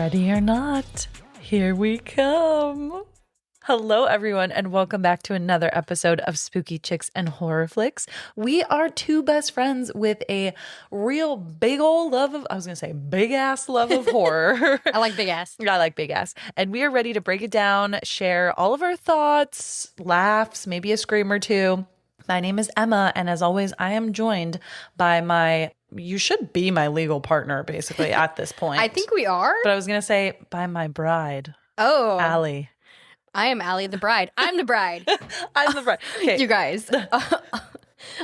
Ready or not, here we come. Hello, everyone, and welcome back to another episode of Spooky Chicks and Horror Flicks. We are two best friends with a real big old love of, I was going to say big ass love of horror. I like big ass. I like big ass. And we are ready to break it down, share all of our thoughts, laughs, maybe a scream or two. My name is Emma, and as always, I am joined by you should be my legal partner, basically, at this point. I think we are. But I was going to say, by my bride. Oh. Allie. I am Allie the bride. I'm the bride. I'm the bride. Okay. You guys,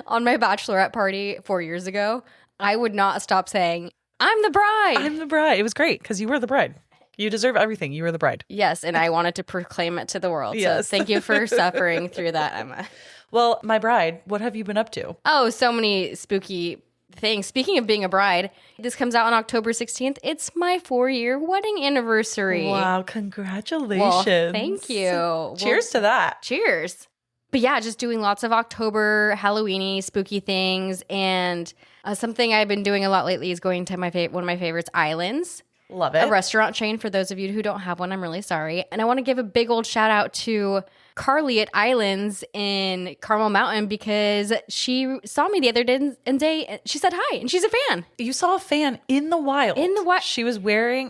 on my bachelorette party 4 years ago, I would not stop saying, I'm the bride. I'm the bride. It was great because you were the bride. You deserve everything. You were the bride. Yes, and I wanted to proclaim it to the world. Yes. So thank you for suffering through that, Emma. Well, my bride, what have you been up to? Oh, so many spooky things. Speaking of being a bride, this comes out on October 16th. It's my 4-year wedding anniversary. Wow, congratulations. Well, thank you. Cheers to that. Cheers. But yeah, just doing lots of October Halloween-y, spooky things. And something I've been doing a lot lately is going to one of my favorites, Islands. Love it. A restaurant chain. For those of you who don't have one, I'm really sorry. And I want to give a big old shout out to Carly at Islands in Carmel Mountain because she saw me the other day and she said hi and she's a fan. You saw a fan in the wild. In the wild.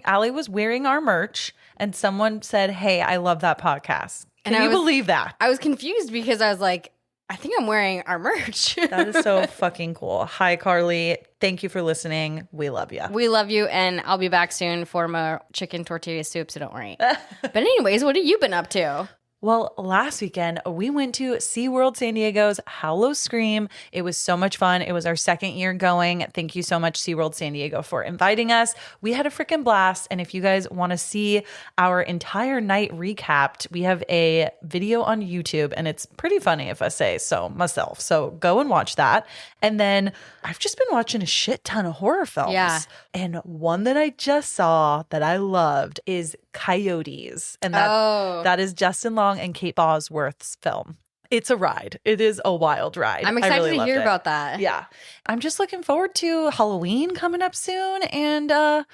Allie was wearing our merch and someone said, hey, I love that podcast. Can you believe that? I was confused because I was like, I think I'm wearing our merch. That is so fucking cool. Hi, Carly. Thank you for listening. We love you. We love you, and I'll be back soon for more chicken tortilla soup, so don't worry. But anyways, what have you been up to? Well, last weekend, we went to SeaWorld San Diego's Hallow Scream. It was so much fun. It was our second year going. Thank you so much, SeaWorld San Diego, for inviting us. We had a freaking blast. And if you guys want to see our entire night recapped, we have a video on YouTube, and it's pretty funny if I say so myself. So go and watch that. And then I've just been watching a shit ton of horror films. Yeah. And one that I just saw that I loved is Coyotes. And that is Justin Long and Kate Bosworth's film. It's a ride. It is a wild ride. I'm excited really to hear loved it. about that. Yeah. I'm just looking forward to Halloween coming up soon. And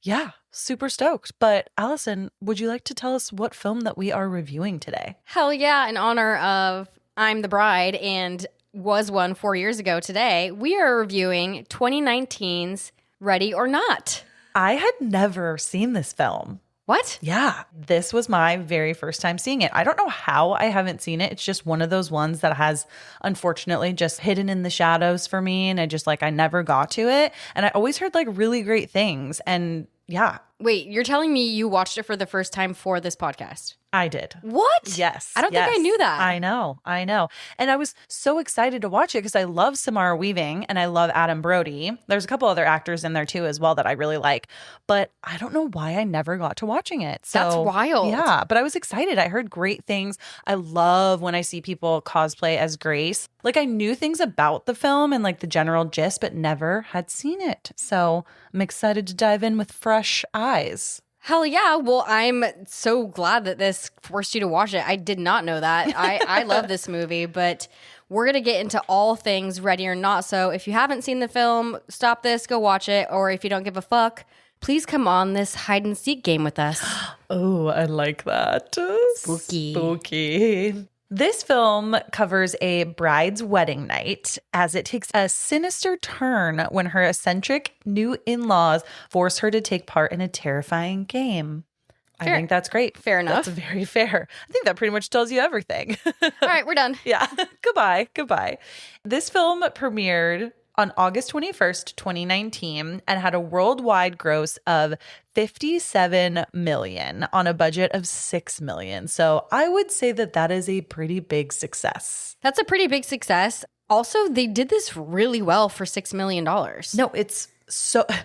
yeah, super stoked. But Allison, would you like to tell us what film that we are reviewing today? Hell yeah. In honor of I'm the Bride and was one 4 years ago today, we are reviewing 2019's Ready or Not. I had never seen this film. What? Yeah, this was my very first time seeing it. I don't know how I haven't seen it. It's just one of those ones that has, unfortunately, just hidden in the shadows for me. And I never got to it. And I always heard like really great things. And yeah. Wait, you're telling me you watched it for the first time for this podcast? I did. What? Yes. I don't think I knew that. I know. And I was so excited to watch it because I love Samara Weaving and I love Adam Brody. There's a couple other actors in there too as well that I really like. But I don't know why I never got to watching it. So, that's wild. Yeah, but I was excited. I heard great things. I love when I see people cosplay as Grace. Like I knew things about the film and like the general gist, but never had seen it. So I'm excited to dive in with fresh eyes. Hell yeah. Well, I'm so glad that this forced you to watch it. I did not know that. I love this movie, but we're going to get into all things Ready or Not. So if you haven't seen the film, stop this, go watch it. Or if you don't give a fuck, please come on this hide and seek game with us. Oh, I like that. Spooky. This film covers a bride's wedding night as it takes a sinister turn when her eccentric new in-laws force her to take part in a terrifying game. Fair. I think that's great. Fair enough. That's very fair. I think that pretty much tells you everything. All right, we're done. Yeah. Goodbye. This film premiered on August 21st, 2019, and had a worldwide gross of $57 million on a budget of $6 million. So I would say that is a pretty big success. That's a pretty big success. Also, they did this really well for $6 million. No,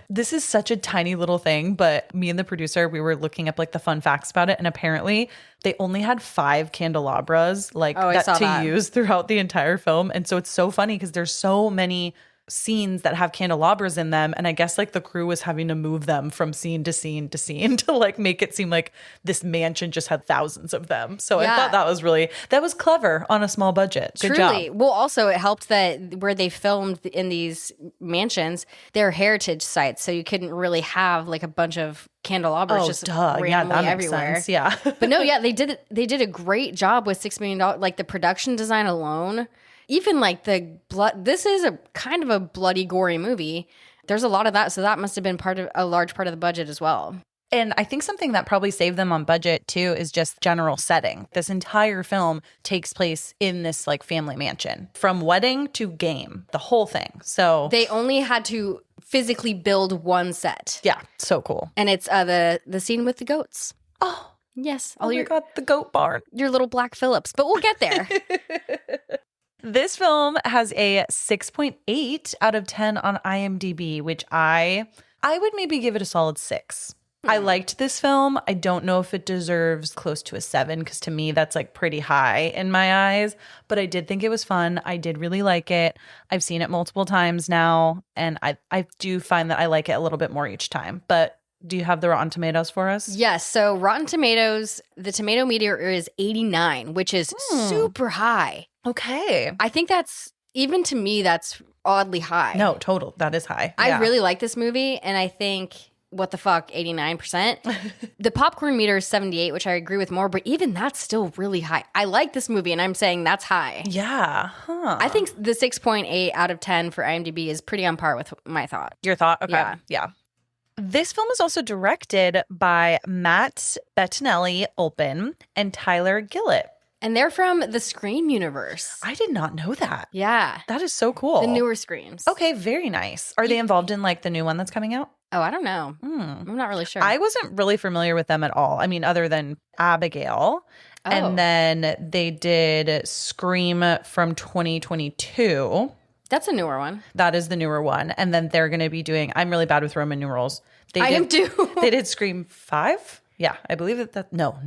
this is such a tiny little thing, but me and the producer, we were looking up like the fun facts about it. And apparently they only had 5 candelabras use throughout the entire film. And so it's so funny because there's so many scenes that have candelabras in them. And I guess like the crew was having to move them from scene to scene to scene to like make it seem like this mansion just had thousands of them. So I thought that was clever on a small budget. Good Truly. job. Well, also it helped that where they filmed in these mansions, they're heritage sites. So you couldn't really have like a bunch of candelabras just randomly that makes everywhere. sense. Yeah. But no, they did a great job with $6 million. Like the production design alone, even like the blood. This is a kind of a bloody, gory movie. There's a lot of that. So that must have been a large part of the budget as well. And I think something that probably saved them on budget too is just general setting. This entire film takes place in this like family mansion, from wedding to game, the whole thing. So they only had to physically build one set. Yeah, so cool. And it's the scene with the goats. Oh, yes. Oh my God, the goat barn. Your little Black Phillips. But we'll get there. This film has a 6.8 out of 10 on IMDb, which I would maybe give it a solid 6. I liked this film. I don't know if it deserves close to a 7 because to me that's like pretty high in my eyes, but I did think it was fun. I did really like it. I've seen it multiple times now, and I do find that I like it a little bit more each time. But do you have the Rotten Tomatoes for us? Yes. So Rotten Tomatoes, the tomato meter is 89, which is super high. Okay. I think even to me, that's oddly high. No, total. That is high. I really like this movie, and I think, what the fuck, 89%? The popcorn meter is 78, which I agree with more, but even that's still really high. I like this movie, and I'm saying that's high. Yeah. Huh. I think the 6.8 out of 10 for IMDb is pretty on par with my thought. Your thought? Okay. Yeah. This film is also directed by Matt Bettinelli-Olpin and Tyler Gillett. And they're from the Scream universe. I did not know that. Yeah. That is so cool. The newer Screams. Okay, very nice. Are they involved in like the new one that's coming out? Oh, I don't know. I'm not really sure. I wasn't really familiar with them at all. I mean, other than Abigail. Oh. And then they did Scream from 2022. That's a newer one. That is the newer one. And then they're going to be doing, I'm really bad with Roman numerals. I am too. They did Scream 5? Yeah, I believe that. No.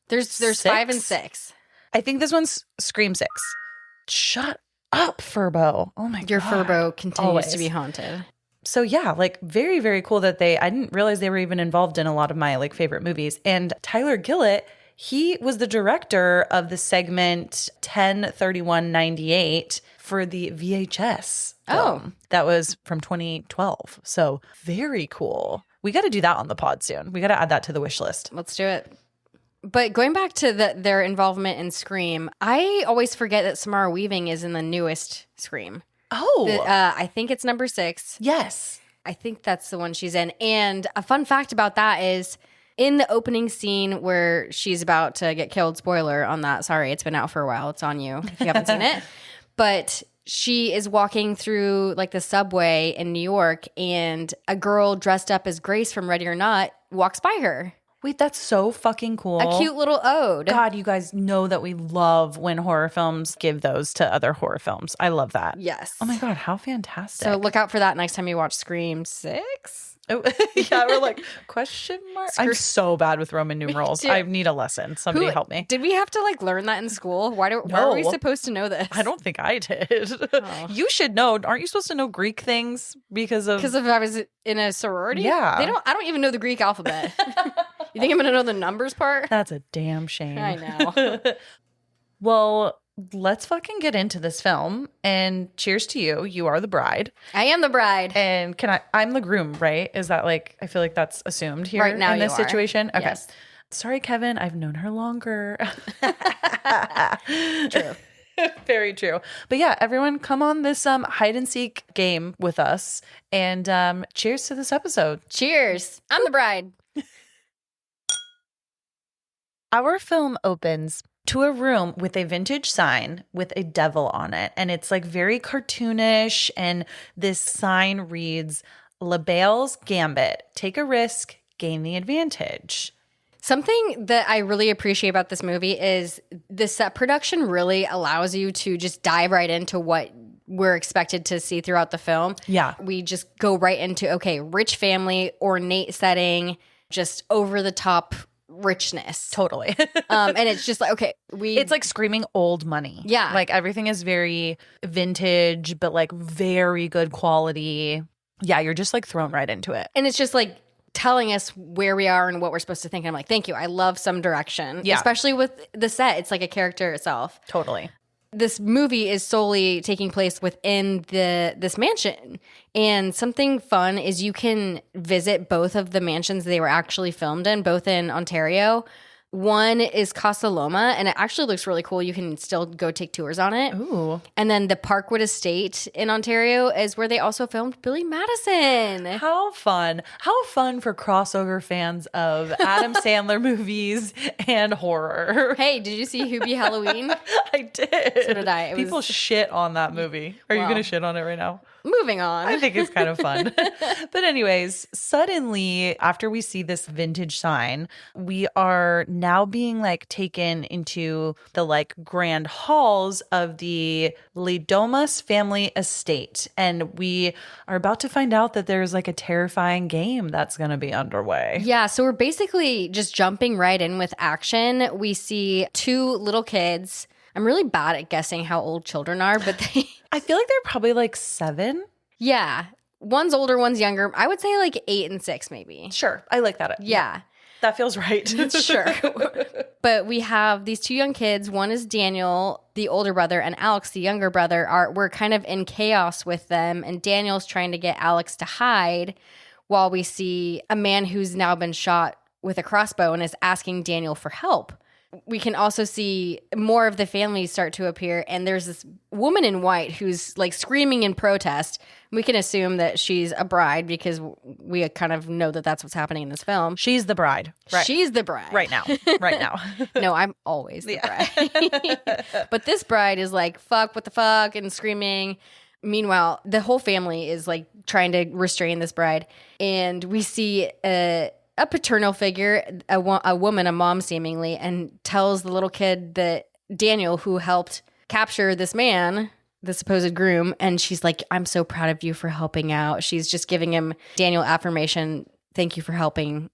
There's 5 and 6. I think this one's Scream 6. Shut up, Furbo. Oh my God. Your Furbo continues Always. to be haunted. So yeah, like very, very cool that I didn't realize they were even involved in a lot of my like favorite movies. And Tyler Gillett, he was the director of the segment 10/31/98 for the VHS film. That was from 2012. So very cool. We got to do that on the pod soon. We got to add that to the wish list. Let's do it. But going back to their involvement in Scream, I always forget that Samara Weaving is in the newest Scream. Oh. I think it's number 6. Yes. I think that's the one she's in. And a fun fact about that is in the opening scene where she's about to get killed, spoiler on that. Sorry, it's been out for a while. It's on you if you haven't seen it. But she is walking through like the subway in New York, and a girl dressed up as Grace from Ready or Not walks by her. Wait, that's so fucking cool. A cute little ode. God, you guys know that we love when horror films give those to other horror films. I love that. Yes. Oh my God, how fantastic. So look out for that next time you watch Scream 6. Oh, yeah, we're like, question mark? I'm so bad with Roman numerals. I need a lesson. Somebody help me. Did we have to like learn that in school? Why are we supposed to know this? I don't think I did. Oh. You should know. Aren't you supposed to know Greek things because of I was in a sorority? Yeah. I don't even know the Greek alphabet. You think I'm going to know the numbers part? That's a damn shame. I know. Well, let's fucking get into this film. And cheers to you. You are the bride. I am the bride. And I'm the groom, right? Is that like, I feel like that's assumed here right now in this situation? Okay. Yes. Sorry, Kevin. I've known her longer. True. Very true. But yeah, everyone come on this hide and seek game with us. And cheers to this episode. Cheers. I'm the bride. Our film opens to a room with a vintage sign with a devil on it. And it's like very cartoonish. And this sign reads, LaBelle's Gambit. Take a risk, gain the advantage. Something that I really appreciate about this movie is the set production really allows you to just dive right into what we're expected to see throughout the film. Yeah. We just go right into, okay, rich family, ornate setting, just over the top richness. Totally. And it's just like, okay, it's like screaming old money. Yeah. Like everything is very vintage, but like very good quality. Yeah, you're just like thrown right into it. And it's just like telling us where we are and what we're supposed to think. And I'm like, thank you. I love some direction. Yeah. Especially with the set. It's like a character itself. Totally. This movie is solely taking place within this mansion. And something fun is you can visit both of the mansions they were actually filmed in, both in Ontario. One is Casa Loma, and it actually looks really cool. You can still go take tours on it. Ooh. And then the Parkwood Estate in Ontario is where they also filmed Billy Madison. How fun. How fun for crossover fans of Adam Sandler movies and horror. Hey, did you see Hubie Halloween? I did. So did I. People shit on that movie. Are you going to shit on it right now? Moving on. I think it's kind of fun. But anyways, suddenly after we see this vintage sign, we are now being like taken into the like grand halls of the Domas family estate. And we are about to find out that there's like a terrifying game that's going to be underway. Yeah, so we're basically just jumping right in with action. We see two little kids. I'm really bad at guessing how old children are, but they... I feel like they're probably like 7. Yeah. One's older, one's younger. I would say like 8 and 6 maybe. Sure. I like that. Yeah. That feels right. Sure. But we have these two young kids. One is Daniel, the older brother, and Alex, the younger brother. We're kind of in chaos with them, and Daniel's trying to get Alex to hide while we see a man who's now been shot with a crossbow and is asking Daniel for help. We can also see more of the family start to appear, and there's this woman in white who's like screaming in protest. We can assume that she's a bride because we kind of know that that's what's happening in this film. She's the bride. Right. She's the bride. Right now. Right now. No, I'm always the bride. But this bride is like, fuck, what the fuck, and screaming. Meanwhile, the whole family is like trying to restrain this bride. And we see a paternal figure, a woman, a mom seemingly, and tells the little kid that Daniel, who helped capture this man, the supposed groom, and she's like, I'm so proud of you for helping out. She's just giving him Daniel affirmation. Thank you for helping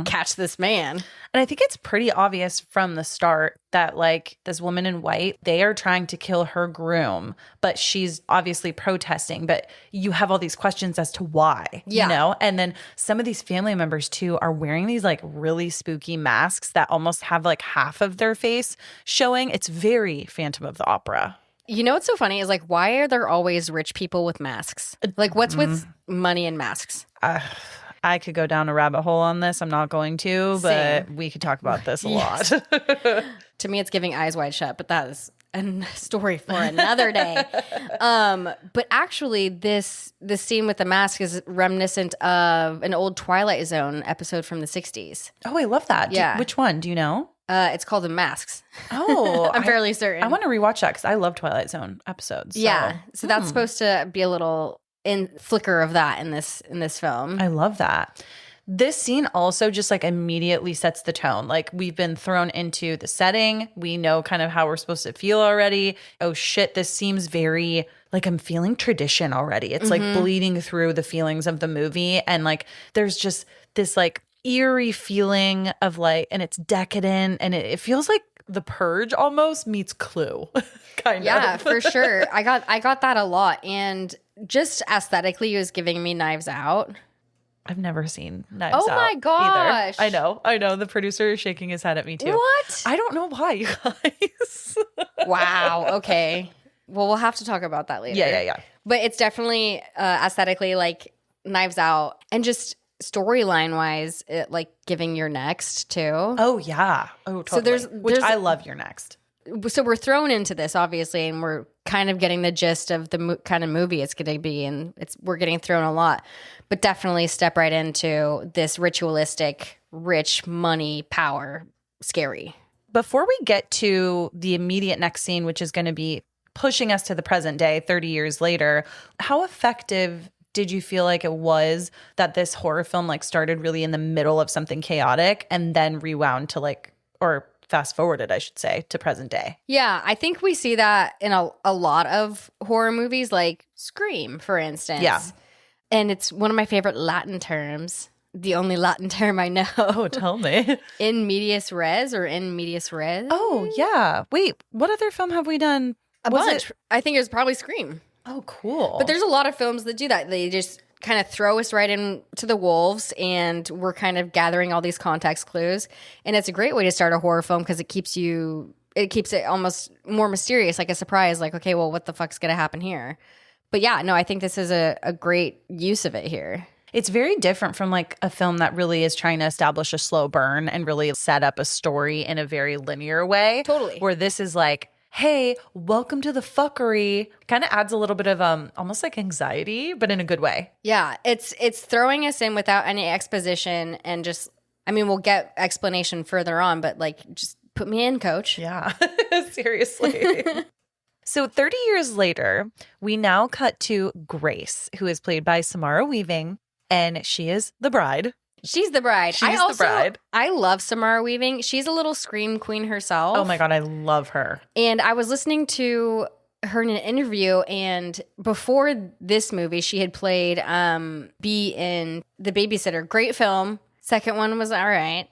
catch this man. And I think it's pretty obvious from the start that like this woman in white, they are trying to kill her groom, but she's obviously protesting. But you have all these questions as to why, you know? And then some of these family members too are wearing these like really spooky masks that almost have like half of their face showing. It's very Phantom of the Opera. You know what's so funny is like, why are there always rich people with masks? Like, what's with money and masks? I could go down a rabbit hole on this. I'm not going to, but we could talk about this a lot. To me, it's giving Eyes Wide Shut, but that is a story for another day. But actually, this scene with the mask is reminiscent of an old Twilight Zone episode from the 60s. Oh, I love that. Yeah. Which one? Do you know? It's called The Masks. Oh, I'm fairly certain. I want to rewatch that because I love Twilight Zone episodes. So. Yeah. So that's supposed to be a little flicker of that in this film. I love that. This scene also just like immediately sets the tone. Like we've been thrown into the setting. We know kind of how we're supposed to feel already. Oh shit, this seems very like I'm feeling tradition already. It's like bleeding through the feelings of the movie. And like there's just this like eerie feeling of like, and it's decadent and it feels like The Purge almost meets Clue. Kind of. Yeah, for sure. I got that a lot. And just aesthetically, it was giving me Knives Out. I've never seen Knives Out. Oh my gosh. Either. I know. The producer is shaking his head at me too. What? I don't know why, you guys. Wow. Okay. Well, we'll have to talk about that later. Yeah. But it's definitely aesthetically like Knives Out, and just storyline wise, it like giving Your Next too. Oh yeah. Oh totally. So which I love Your Next. So we're thrown into this obviously, and we're kind of getting the gist of the kind of movie it's going to be, and we're getting thrown a lot, but definitely step right into this ritualistic, rich money, power, scary. Before we get to the immediate next scene, which is going to be pushing us to the present day, 30 years later, how effective did you feel like it was that this horror film like started really in the middle of something chaotic and then rewound to like, or fast forwarded, I should say, to present day? Yeah, I think we see that in a lot of horror movies, like Scream, for instance. Yeah. And it's one of my favorite Latin terms, the only Latin term I know. Oh, tell me. In medias res or in medias res? Oh, yeah. Wait, what other film have we done? A bunch. I think it was probably Scream. Oh, cool. But there's a lot of films that do that. They just kind of throw us right into the wolves, and we're kind of gathering all these context clues. And it's a great way to start a horror film because it keeps it almost more mysterious, like a surprise, like, okay, well, what the fuck's going to happen here? But yeah, no, I think this is a great use of it here. It's very different from like a film that really is trying to establish a slow burn and really set up a story in a very linear way. Totally. Where this is like, hey, welcome to the fuckery. Kind of adds a little bit of almost like anxiety, but in a good way. Yeah, it's throwing us in without any exposition and just, I mean, we'll get explanation further on, but like, just put me in, coach. Yeah, seriously. So 30 years later, we now cut to Grace, who is played by Samara Weaving, and she is the bride. She's the bride. She's the bride. I love Samara Weaving. She's a little scream queen herself. Oh my God, I love her. And I was listening to her in an interview, and before this movie, she had played Bee in The Babysitter. Great film. Second one was all right.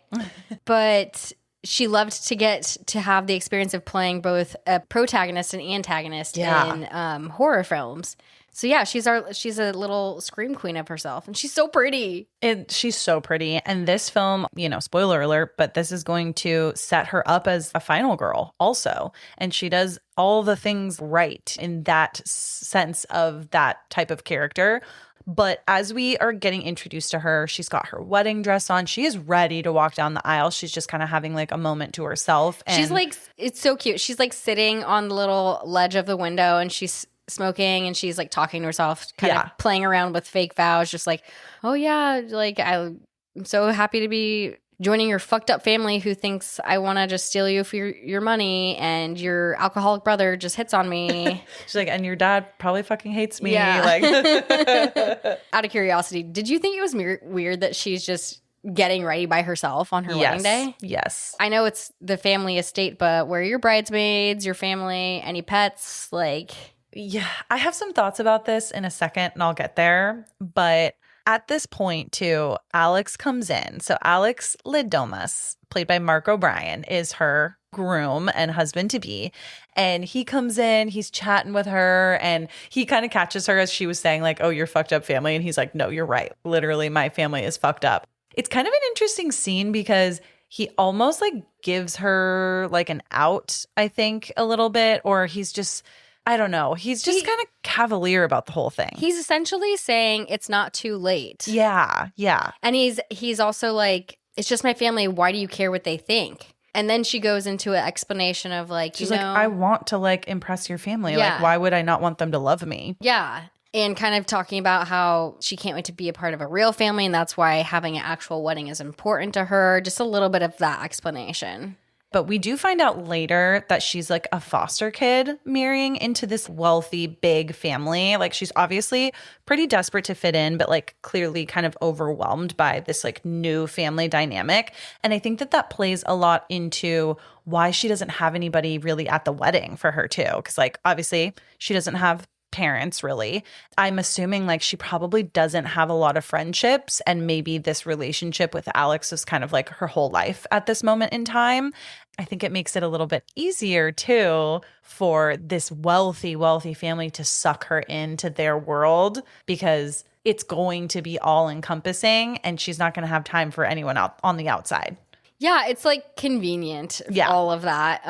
But she loved to get to have the experience of playing both a protagonist and antagonist in horror films. So yeah, she's a little scream queen of herself, and she's so pretty. She's so pretty. And this film, spoiler alert, but this is going to set her up as a final girl also. And she does all the things right in that sense of that type of character. But as we are getting introduced to her, she's got her wedding dress on. She is ready to walk down the aisle. She's just kind of having like a moment to herself. And she's like, it's so cute. She's like sitting on the little ledge of the window, and she's smoking, and she's like talking to herself, kind of playing around with fake vows, just like, oh yeah, like I'm so happy to be joining your fucked up family who thinks I want to just steal you for your money, and your alcoholic brother just hits on me. She's like, and your dad probably fucking hates me. Yeah. Like, out of curiosity, did you think it was weird that she's just getting ready by herself on her wedding day? Yes. I know it's the family estate, but where are your bridesmaids, your family, any pets? Like, yeah, I have some thoughts about this in a second, and I'll get there. But at this point, too, Alex comes in. So Alex Domas, played by Mark O'Brien, is her groom and husband-to-be. And he comes in, he's chatting with her, and he kind of catches her as she was saying, like, oh, you're fucked up family. And he's like, no, you're right. Literally, my family is fucked up. It's kind of an interesting scene because he almost like gives her like an out, I think, a little bit, or he's just, I don't know. He's just kind of cavalier about the whole thing. He's essentially saying it's not too late. Yeah, yeah. And he's also like, it's just my family. Why do you care what they think? And then she goes into an explanation of like, she's like, I want to like impress your family. Yeah. Like, why would I not want them to love me? Yeah. And kind of talking about how she can't wait to be a part of a real family, and that's why having an actual wedding is important to her. Just a little bit of that explanation. But we do find out later that she's like a foster kid marrying into this wealthy, big family. Like, she's obviously pretty desperate to fit in, but like clearly kind of overwhelmed by this like new family dynamic. And I think that plays a lot into why she doesn't have anybody really at the wedding for her too. Because like, obviously she doesn't have parents really. I'm assuming like she probably doesn't have a lot of friendships, and maybe this relationship with Alex is kind of like her whole life at this moment in time. I think it makes it a little bit easier too for this wealthy family to suck her into their world, because it's going to be all encompassing and she's not going to have time for anyone out on the outside. Yeah, it's like convenient. Yeah. All of that.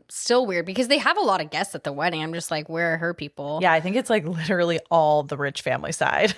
Still weird because they have a lot of guests at the wedding. I'm just like, where are her people? Yeah, I think it's like literally all the rich family side.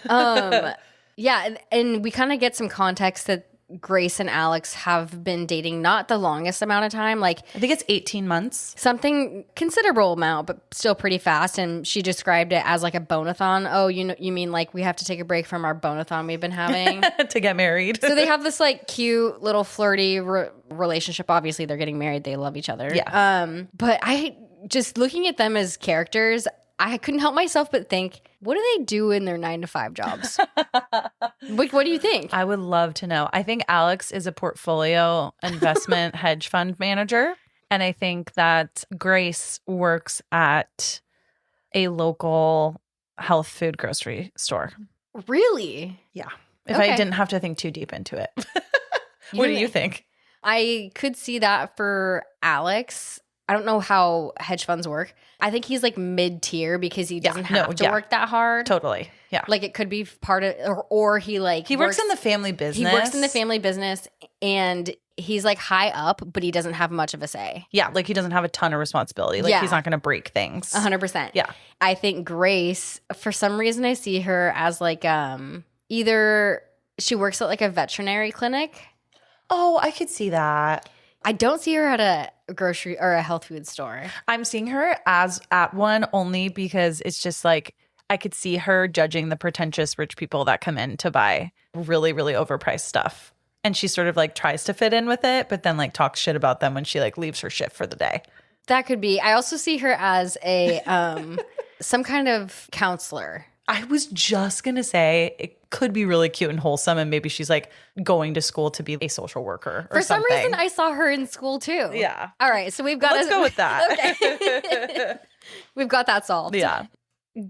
Yeah, and we kind of get some context that Grace and Alex have been dating not the longest amount of time. Like, I think it's 18 months. Something considerable amount, but still pretty fast. And she described it as like a bonathon. Oh, you mean like we have to take a break from our bonathon we've been having to get married. So they have this like cute little flirty relationship. Obviously, they're getting married. They love each other. Yeah. But I just looking at them as characters, I couldn't help myself but think, what do they do in their 9-to-5 jobs? What do you think? I would love to know. I think Alex is a portfolio investment hedge fund manager. And I think that Grace works at a local health food grocery store. Really? Yeah. if I Okay. didn't have to think too deep into it. What do you think? I could see that for Alex. I don't know how hedge funds work. I think he's like mid-tier because he doesn't have to work that hard. Totally. Yeah. Like it could be part of, or he like he works in the family business. He works in the family business and he's like high up, but he doesn't have much of a say. Yeah, like he doesn't have a ton of responsibility. Like he's not going to break things. 100%. Yeah. I think Grace, for some reason, I see her as like either she works at like a veterinary clinic. Oh, I could see that. I don't see her at a grocery or a health food store. I'm seeing her as at one only because it's just like I could see her judging the pretentious rich people that come in to buy really, really overpriced stuff. And she sort of like tries to fit in with it, but then like talks shit about them when she like leaves her shift for the day. That could be. I also see her as a some kind of counselor. I was just going to say it could be really cute and wholesome, and maybe she's like going to school to be a social worker or For something. some reason, I saw her in school too. Yeah. All right, so we've got Let's go with that. Okay. We've got that solved. Yeah.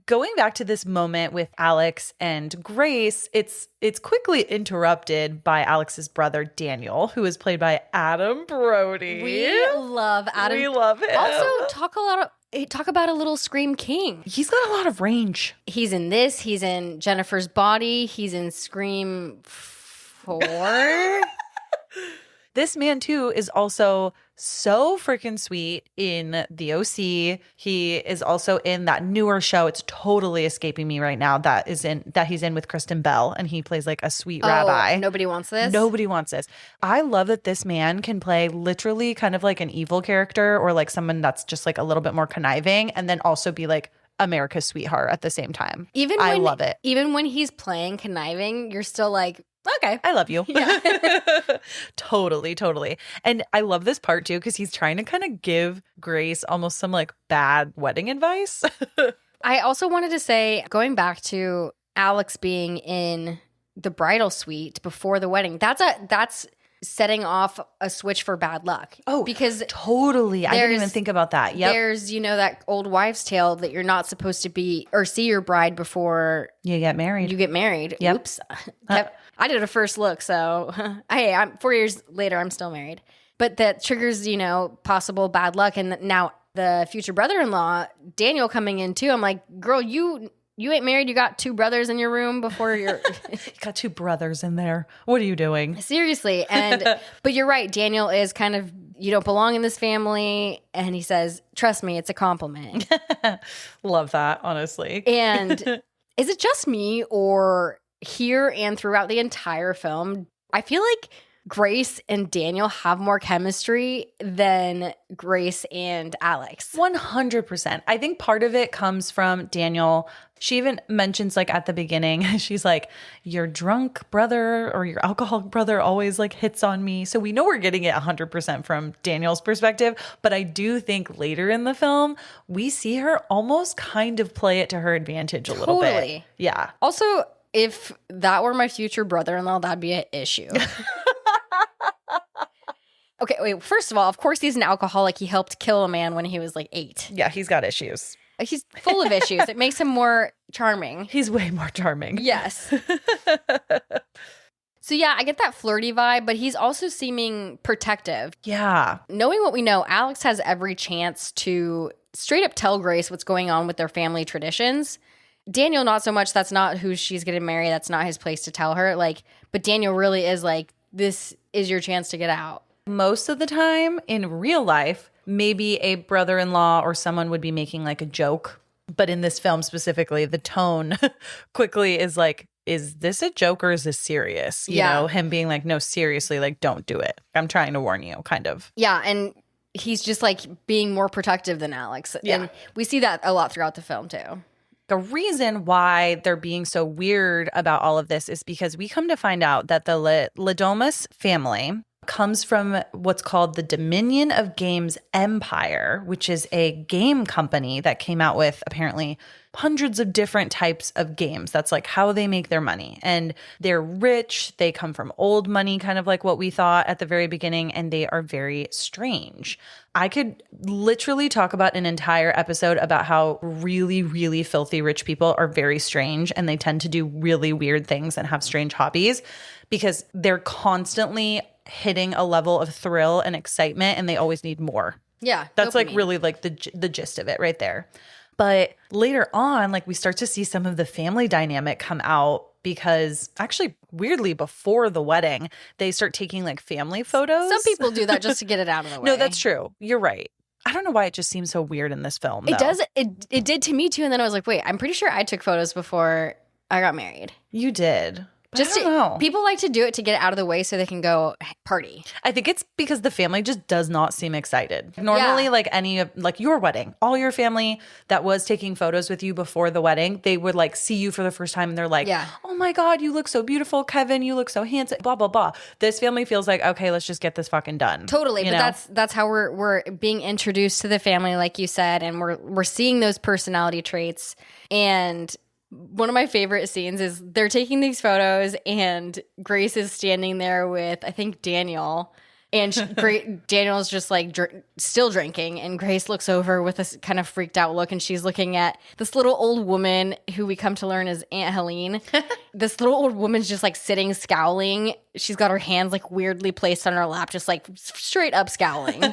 Going back to this moment with Alex and Grace, it's quickly interrupted by Alex's brother Daniel, who is played by Adam Brody. We love Adam. We love him. Also, talk about a little Scream King. He's got a lot of range. He's in this. He's in Jennifer's Body. He's in Scream 4. This man, too, is also so freaking sweet in The OC. He is also in that newer show. It's totally escaping me right now. That he's in with Kristen Bell, and he plays like a sweet rabbi. Nobody wants this? Nobody wants this. I love that this man can play literally kind of like an evil character or like someone that's just like a little bit more conniving and then also be like America's sweetheart at the same time. I love it. Even when he's playing conniving, you're still like, okay. I love you. Yeah. Totally. And I love this part too because he's trying to kind of give Grace almost some like bad wedding advice. I also wanted to say, going back to Alex being in the bridal suite before the wedding, that's setting off a switch for bad luck. Oh, because totally. I didn't even think about that. Yep. There's, that old wives' tale that you're not supposed to be or see your bride before you get married. Yep. Oops. I did a first look, so hey, I'm 4 years later, I'm still married. But that triggers, possible bad luck. And now the future brother-in-law, Daniel, coming in too. I'm like, girl, you ain't married. You got two brothers in your room before you're. You got two brothers in there. What are you doing? Seriously. But you're right. Daniel is kind of, you don't belong in this family. And he says, trust me, it's a compliment. Love that, honestly. And is it just me, or here and throughout the entire film, I feel like Grace and Daniel have more chemistry than Grace and Alex? 100%. I think part of it comes from Daniel. She even mentions like at the beginning, she's like, your drunk brother or your alcoholic brother always like hits on me. So we know we're getting it 100% from Daniel's perspective. But I do think later in the film, we see her almost kind of play it to her advantage a little bit. Yeah. Also, if that were my future brother-in-law, that'd be an issue. Okay, wait. First of all, of course, he's an alcoholic. He helped kill a man when he was like 8. Yeah, he's got issues. He's full of issues. It makes him more charming. He's way more charming. Yes. So yeah, I get that flirty vibe, but he's also seeming protective. Yeah. Knowing what we know, Alex has every chance to straight up tell Grace what's going on with their family traditions. Daniel, not so much. That's not who she's going to marry. That's not his place to tell her. But Daniel really is like, this is your chance to get out. Most of the time in real life, maybe a brother-in-law or someone would be making like a joke. But in this film specifically, the tone quickly is like, is this a joke or is this serious? You know, him being like, no, seriously, like, don't do it. I'm trying to warn you, kind of. Yeah, and he's just like being more protective than Alex. Yeah. And we see that a lot throughout the film too. The reason why they're being so weird about all of this is because we come to find out that the Domas family comes from what's called the Dominion of Games Empire, which is a game company that came out with apparently hundreds of different types of games. That's like how they make their money. And they're rich. They come from old money, kind of like what we thought at the very beginning. And they are very strange. I could literally talk about an entire episode about how really, really filthy rich people are very strange. And they tend to do really weird things and have strange hobbies because they're constantly hitting a level of thrill and excitement. And they always need more. Yeah. That's dopamine. like really like the gist of it right there. But later on, like we start to see some of the family dynamic come out because actually weirdly before the wedding, they start taking like family photos. Some people do that just to get it out of the way. No, that's true. You're right. I don't know why it just seems so weird in this film. It does. It did to me too. And then I was like, wait, I'm pretty sure I took photos before I got married. You did. But Just I don't know. People like to do it to get it out of the way so they can go party. I think it's because the family just does not seem excited. Normally, like any of like your wedding, all your family that was taking photos with you before the wedding, they would like see you for the first time and they're like, oh my God, you look so beautiful. Kevin, you look so handsome, blah, blah, blah. This family feels like, okay, let's just get this fucking done. Totally. But that's how we're being introduced to the family, like you said, and we're seeing those personality traits. And one of my favorite scenes is they're taking these photos and Grace is standing there with, I think, Daniel. And Daniel's just like still drinking. And Grace looks over with this kind of freaked out look. And she's looking at this little old woman who we come to learn is Aunt Helene. This little old woman's just like sitting scowling. She's got her hands like weirdly placed on her lap, just like straight up scowling.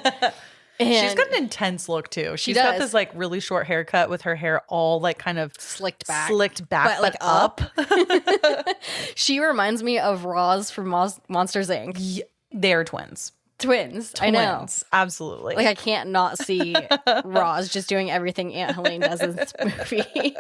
And she's got an intense look too. She's got this like really short haircut with her hair all like kind of slicked back, but like up. She reminds me of Roz from Monsters Inc. Yeah, they're twins. Twins. I know. Absolutely. Like I can't not see Roz just doing everything Aunt Helene does in this movie.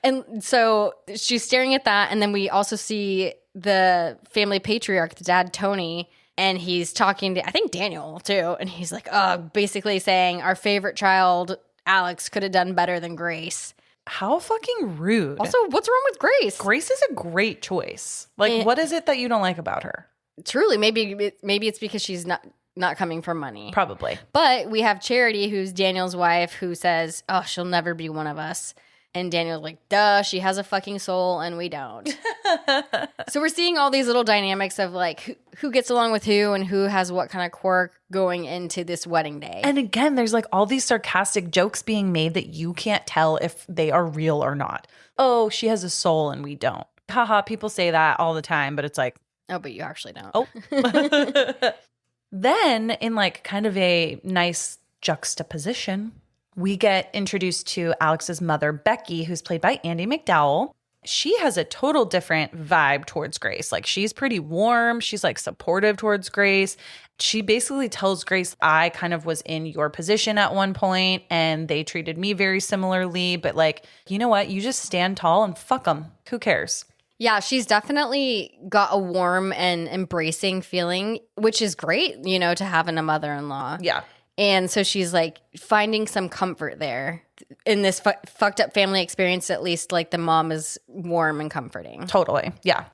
And so she's staring at that. And then we also see the family patriarch, the dad, Tony. And he's talking to, I think, Daniel, too. And he's like, basically saying our favorite child, Alex, could have done better than Grace. How fucking rude. Also, what's wrong with Grace? Grace is a great choice. Like, what is it that you don't like about her? Truly, maybe it's because she's not coming from money. Probably. But we have Charity, who's Daniel's wife, who says, oh, she'll never be one of us. And Daniel's like, duh, she has a fucking soul and we don't. So we're seeing all these little dynamics of like who gets along with who and who has what kind of quirk going into this wedding day. And again, there's like all these sarcastic jokes being made that you can't tell if they are real or not. Oh, she has a soul and we don't. Haha, people say that all the time, but it's like, oh, but you actually don't. Oh. Then in like kind of a nice juxtaposition, we get introduced to Alex's mother, Becky, who's played by Andie MacDowell. She has a total different vibe towards Grace. Like she's pretty warm. She's like supportive towards Grace. She basically tells Grace, I kind of was in your position at one point and they treated me very similarly. But like, you know what? You just stand tall and fuck them. Who cares? Yeah, she's definitely got a warm and embracing feeling, which is great, to have in a mother-in-law. Yeah. And so she's like finding some comfort there in this fucked up family experience. At least like the mom is warm and comforting. Totally. Yeah.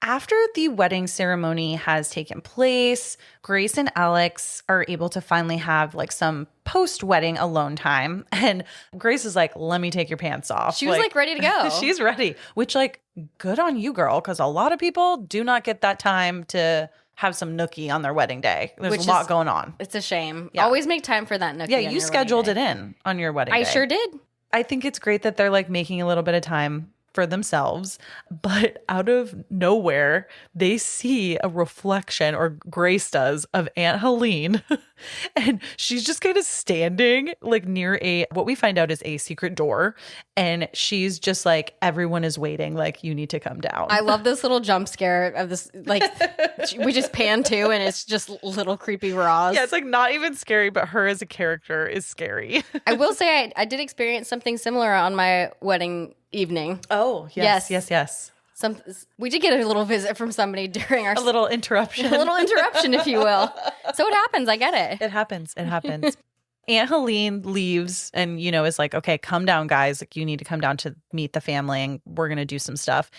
After the wedding ceremony has taken place, Grace and Alex are able to finally have like some post-wedding alone time. And Grace is like, let me take your pants off. She was like ready to go. She's ready, which like good on you, girl. Because a lot of people do not get that time to have some nookie on their wedding day. There's a lot going on. It's a shame. Yeah. Always make time for that nookie. Yeah, you scheduled it in on your wedding day. I sure did. I think it's great that they're like making a little bit of time for themselves, but out of nowhere, they see a reflection, or Grace does, of Aunt Helene. And she's just kind of standing like near what we find out is a secret door. And she's just like, everyone is waiting. Like, you need to come down. I love this little jump scare of this. Like, we just pan to and it's just little creepy Roz. Yeah, it's like not even scary, but her as a character is scary. I will say I did experience something similar on my wedding evening. Oh, yes. We did get a little visit from somebody during our... A little interruption. A little interruption, if you will. So it happens. I get it. It happens. Aunt Helene leaves and, is like, okay, come down, guys. Like, you need to come down to meet the family and we're going to do some stuff.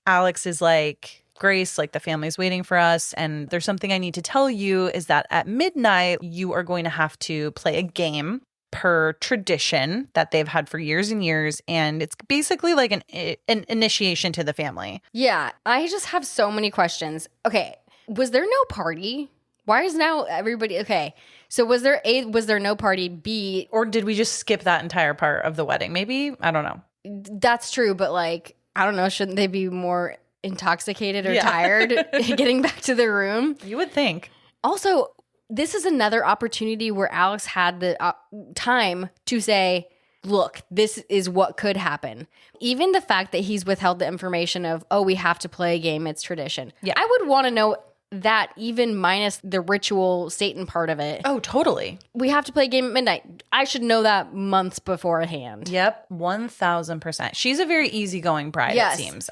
Alex is like, Grace, like the family's waiting for us. And there's something I need to tell you is that at midnight, you are going to have to play a game per tradition that they've had for years and years. And it's basically like an initiation to the family. Yeah, I just have so many questions. Okay, was there no party? Why is now everybody okay? So was there no party? B, or did we just skip that entire part of the wedding? Maybe, I don't know. That's true, but like I don't know. Shouldn't they be more intoxicated or tired getting back to their room? You would think. Also, this is another opportunity where Alex had the time to say, look, this is what could happen. Even the fact that he's withheld the information of, oh, we have to play a game, it's tradition. Yeah. I would want to know that, even minus the ritual Satan part of it. Oh, totally. We have to play a game at midnight. I should know that months beforehand. Yep, 1,000%. She's a very easygoing bride, Yes. it seems.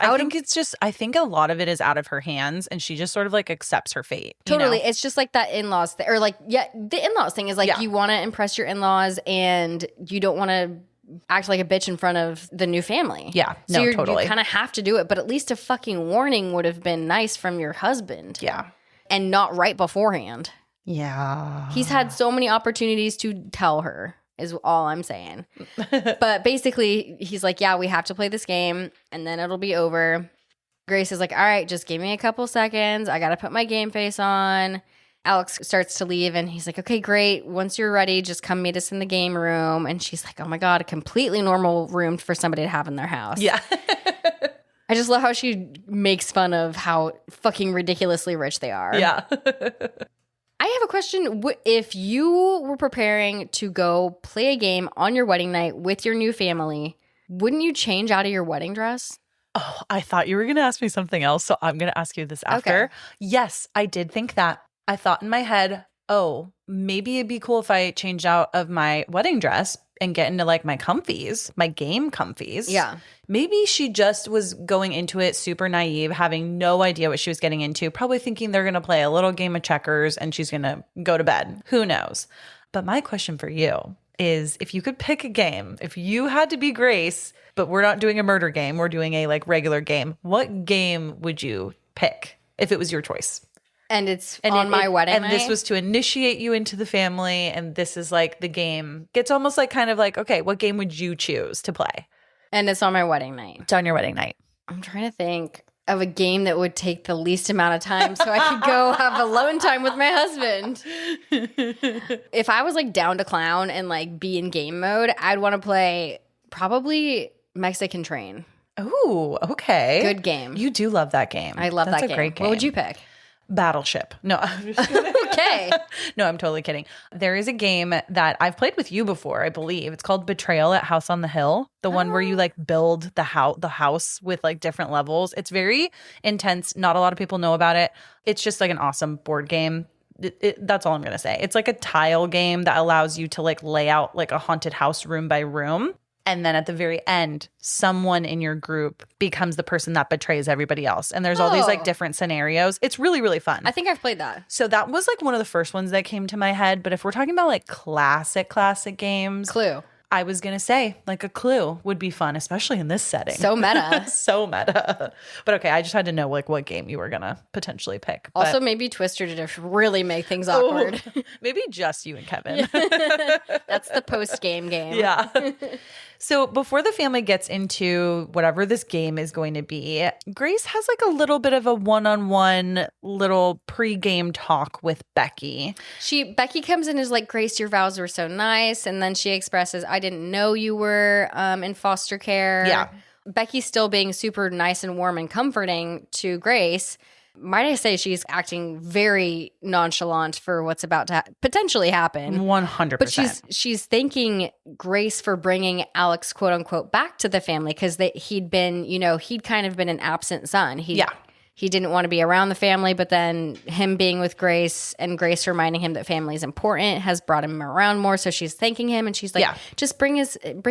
I think a lot of it is out of her hands, and she just sort of like accepts her fate. Totally. You know? It's just like that in-laws thing. Or like, yeah, the in-laws thing is like you want to impress your in-laws and you don't want to act like a bitch in front of the new family. Yeah, so no, you totally. kind of have to do it, but at least a fucking warning would have been nice from your husband. Yeah. And not right beforehand. Yeah. He's had so many opportunities to tell her, is all I'm saying. But basically, he's like, yeah, we have to play this game, and then it'll be over. Grace is like, all right, just give me a couple seconds. I got to put my game face on. Alex starts to leave, and he's like, okay, great. Once you're ready, just come meet us in the game room. And she's like, oh my God, a completely normal room for somebody to have in their house. Yeah. I just love how she makes fun of how fucking ridiculously rich they are. Yeah. I have a question. If you were preparing to go play a game on your wedding night with your new family, wouldn't you change out of your wedding dress? Oh, I thought you were going to ask me something else, so I'm going to ask you this after. Okay. Yes, I did think that. I thought in my head, oh, maybe it'd be cool if I changed out of my wedding dress and get into like my comfies, my game comfies. Yeah. Maybe she just was going into it super naive, having no idea what she was getting into, probably thinking they're going to play a little game of checkers and she's going to go to bed. Who knows? But my question for you is, if you could pick a game, if you had to be Grace, but we're not doing a murder game, we're doing a like regular game, what game would you pick if it was your choice? And it's on my wedding night? And this was to initiate you into the family, and this is like the game. It's almost like kind of like, okay, what game would you choose to play? And it's on my wedding night. It's on your wedding night. I'm trying to think of a game that would take the least amount of time so I could go have alone time with my husband. If I was like down to clown and like be in game mode, I'd want to play probably Mexican Train. Oh, okay. Good game. You do love that game. I love That's that game. a great game. What would you pick? Battleship. No, I'm just kidding. Okay. No, I'm totally kidding. There is a game that I've played with you before, I believe. It's called Betrayal at House on the Hill. The one where you like build the house with like different levels. It's very intense. Not a lot of people know about it. It's just like an awesome board game. That's all I'm going to say. It's like a tile game that allows you to like lay out like a haunted house room by room. And then at the very end, someone in your group becomes the person that betrays everybody else. And there's all these like different scenarios. It's really, really fun. I think I've played that. So that was like one of the first ones that came to my head. But if we're talking about like classic games. Clue. I was going to say like a Clue would be fun, especially in this setting. So meta. So meta. But okay, I just had to know like what game you were going to potentially pick. Also maybe Twister to just really make things awkward. Maybe just you and Kevin. That's the post-game game. Yeah. So before the family gets into whatever this game is going to be, Grace has like a little bit of a one-on-one little pre-game talk with Becky. Becky comes in and is like, Grace, your vows were so nice. And then she expresses, I didn't know you were in foster care. Yeah. Becky's still being super nice and warm and comforting to Grace. Might I say she's acting very nonchalant for what's about to potentially happen. 100%. But she's thanking Grace for bringing Alex, quote unquote, back to the family because he'd kind of been an absent son. He didn't want to be around the family, but then him being with Grace and Grace reminding him that family is important has brought him around more. So she's thanking him and she's like, just bring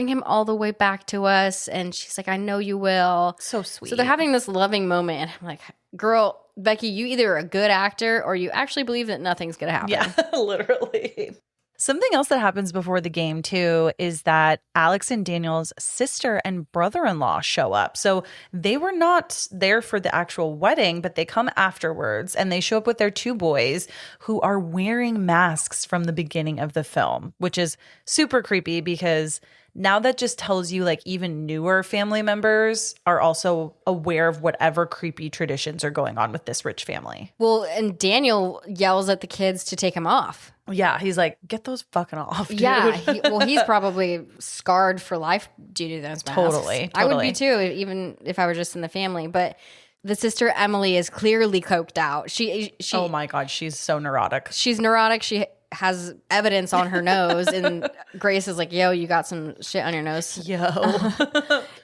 him all the way back to us. And she's like, I know you will. So sweet. So they're having this loving moment. And I'm like, girl, Becky, you either are a good actor or you actually believe that nothing's going to happen. Yeah, literally. Something else that happens before the game, too, is that Alex and Daniel's sister and brother-in-law show up. So they were not there for the actual wedding, but they come afterwards, and they show up with their 2 boys who are wearing masks from the beginning of the film, which is super creepy because now that just tells you like even newer family members are also aware of whatever creepy traditions are going on with this rich family. Well, and Daniel yells at the kids to take him off. Yeah, he's like, get those fucking off, dude. Yeah, he's probably scarred for life due to those masks. Totally. I would be too, even if I were just in the family. But the sister Emily is clearly coked out. She oh my God, she's so neurotic. She's neurotic. She has evidence on her nose, and Grace is like, yo, you got some shit on your nose. Yo.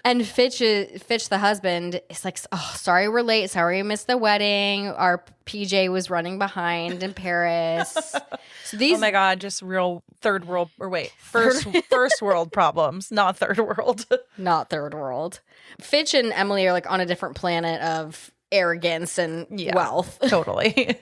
And Fitch, the husband, is like, oh, sorry we're late. Sorry we missed the wedding. Our PJ was running behind in Paris. So oh my God, just real first world problems, not third world. Not third world. Fitch and Emily are like on a different planet of arrogance and wealth. Totally.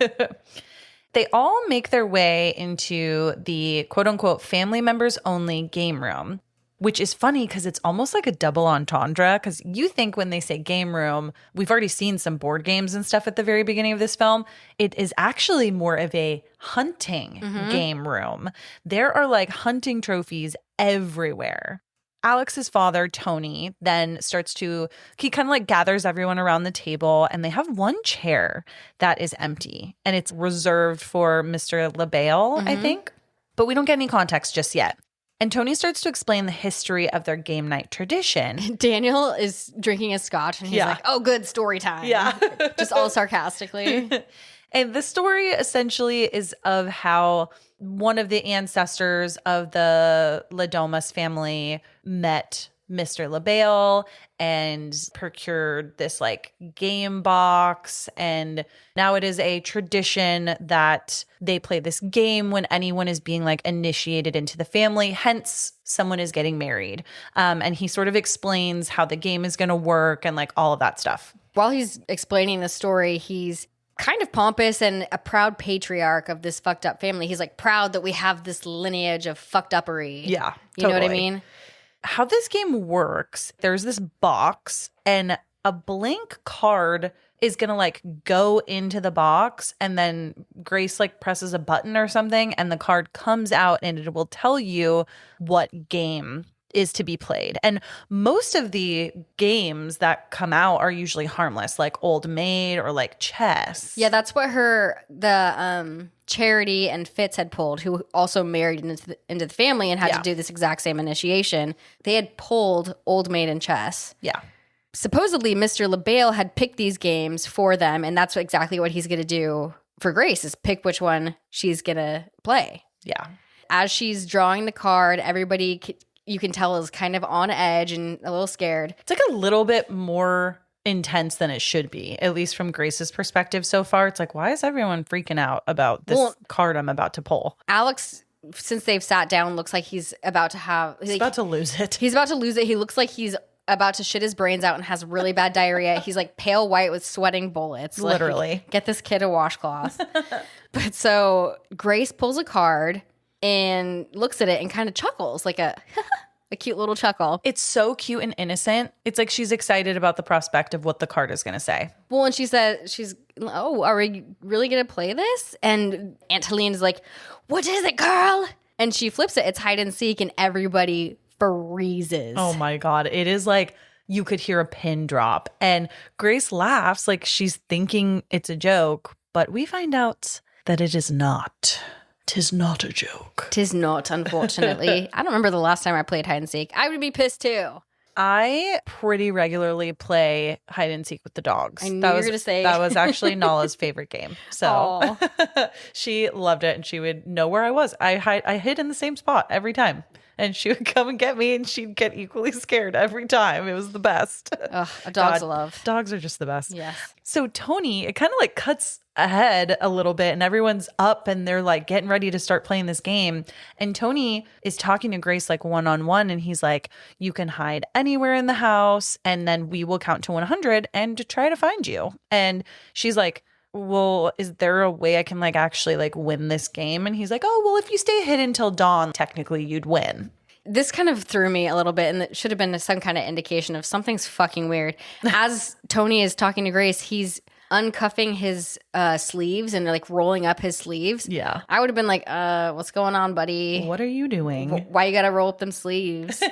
They all make their way into the quote unquote family members only game room, which is funny because it's almost like a double entendre. Because you think when they say game room, we've already seen some board games and stuff at the very beginning of this film. It is actually more of a hunting game room. There are like hunting trophies everywhere. Alex's father, Tony, then he kind of like gathers everyone around the table, and they have one chair that is empty, and it's reserved for Mr. LaBelle, I think. But we don't get any context just yet. And Tony starts to explain the history of their game night tradition. Daniel is drinking a scotch, and he's like, oh, good, story time. Yeah. Just all sarcastically. And the story essentially is of how one of the ancestors of the Domas family met Mr. LaBelle and procured this like game box. And now it is a tradition that they play this game when anyone is being like initiated into the family. Hence, someone is getting married. And he sort of explains how the game is going to work and like all of that stuff. While he's explaining the story, he's kind of pompous and a proud patriarch of this fucked up family. He's like proud that we have this lineage of fucked uppery. Yeah, you know what I mean? How this game works, there's this box and a blank card is going to like go into the box, and then Grace like presses a button or something and the card comes out and it will tell you what game is to be played. And most of the games that come out are usually harmless, like Old Maid or like chess. Yeah, that's what the Charity and Fitz had pulled, who also married into the family and had to do this exact same initiation. They had pulled Old Maid and chess. Yeah. Supposedly, Mr. LaBelle had picked these games for them, and that's exactly what he's going to do for Grace, is pick which one she's going to play. Yeah. As she's drawing the card, everybody, you can tell, is kind of on edge and a little scared. It's like a little bit more intense than it should be, at least from Grace's perspective so far. It's like, why is everyone freaking out about this card I'm about to pull? Alex, since they've sat down, looks like he's about to He's about to lose it. He's about to lose it. He looks like he's about to shit his brains out and has really bad diarrhea. He's like pale white with sweating bullets. Literally. Like, get this kid a washcloth. But so Grace pulls a card and looks at it and kind of chuckles, like a cute little chuckle. It's so cute and innocent. It's like she's excited about the prospect of what the card is going to say. Well, and she said, are we really going to play this? And Aunt Helene is like, what is it, girl? And she flips it. It's hide and seek, and everybody freezes. Oh my God. It is like you could hear a pin drop. And Grace laughs like she's thinking it's a joke, but we find out that it is not. 'Tis not a joke. 'Tis not, unfortunately. I don't remember the last time I played hide and seek. I would be pissed too. I pretty regularly play hide and seek with the dogs. I knew you were going to say. That was actually Nala's favorite game. So she loved it, and she would know where I was. I hid in the same spot every time. And she would come and get me, and she'd get equally scared every time. It was the best. Ugh, a dog's love. Dogs are just the best. Yes. So Tony, it kind of like cuts ahead a little bit, and everyone's up and they're like getting ready to start playing this game. And Tony is talking to Grace like one-on-one, and he's like, you can hide anywhere in the house, and then we will count to 100 and try to find you. And she's like, well, is there a way I can like actually like win this game? And he's like, oh, well, if you stay hidden till dawn, technically you'd win. This kind of threw me a little bit, and it should have been some kind of indication of something's fucking weird. As Tony is talking to Grace, he's uncuffing his sleeves and like rolling up his sleeves. Yeah. I would have been like, what's going on, buddy? What are you doing? Why you gotta roll up them sleeves?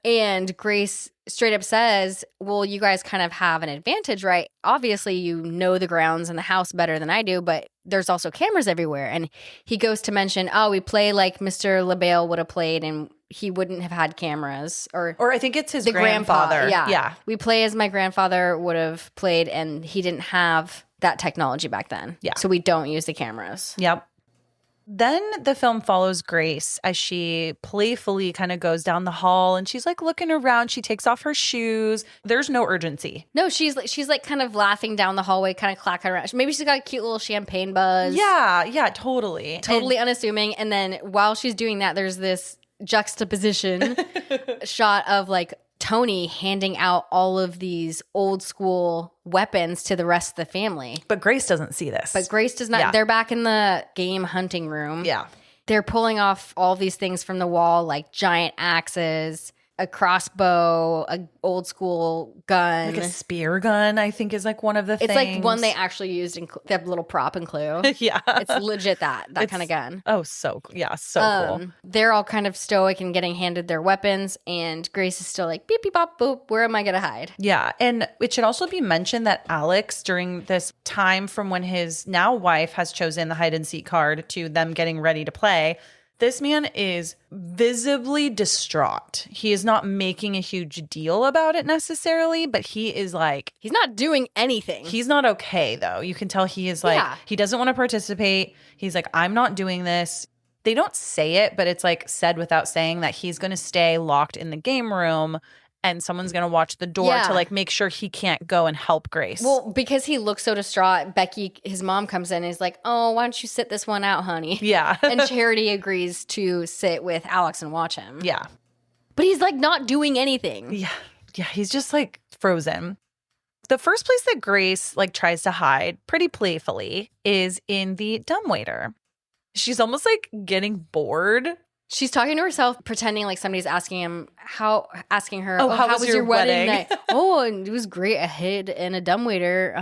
And Grace straight up says, well, you guys kind of have an advantage, right? Obviously, you know the grounds in the house better than I do, but there's also cameras everywhere. And he goes to mention, oh, we play like Mr. LaBelle would have played, and he wouldn't have had cameras. Or I think it's his the grandfather. Yeah. We play as my grandfather would have played, and he didn't have that technology back then. Yeah. So we don't use the cameras. Yep. Then the film follows Grace as she playfully kind of goes down the hall and she's like looking around. She takes off her shoes. There's no urgency. No, she's like kind of laughing down the hallway, kind of clacking around. Maybe she's got a cute little champagne buzz. Yeah, totally. Totally unassuming. And then while she's doing that, there's this juxtaposition shot of like Tony handing out all of these old school weapons to the rest of the family. But Grace doesn't see this. But Grace does not. Yeah. They're back in the game hunting room. Yeah. They're pulling off all these things from the wall, like giant axes, a crossbow, a old school gun. Like a spear gun, I think, is like one of the things. It's like one they actually used in the little prop in Clue. Yeah. It's legit that kind of gun. Oh, so cool. They're all kind of stoic and getting handed their weapons, and Grace is still like, beep, beep, bop, boop, where am I going to hide? Yeah. And it should also be mentioned that Alex, during this time from when his now wife has chosen the hide and seek card to them getting ready to play, this man is visibly distraught. He is not making a huge deal about it necessarily, but he is like... He's not doing anything. He's not okay, though. You can tell he is like... He doesn't want to participate. He's like, I'm not doing this. They don't say it, but it's like said without saying that he's going to stay locked in the game room and someone's going to watch the door to like make sure he can't go and help Grace. Well, because he looks so distraught, Becky, his mom, comes in and is like, oh, why don't you sit this one out, honey? Yeah. And Charity agrees to sit with Alex and watch him. Yeah. But he's like not doing anything. Yeah. Yeah. He's just like frozen. The first place that Grace like tries to hide pretty playfully is in the dumbwaiter. She's almost like getting bored. She's talking to herself, pretending like somebody's asking her, how was your wedding night? Oh, and it was great. I hid in a dumbwaiter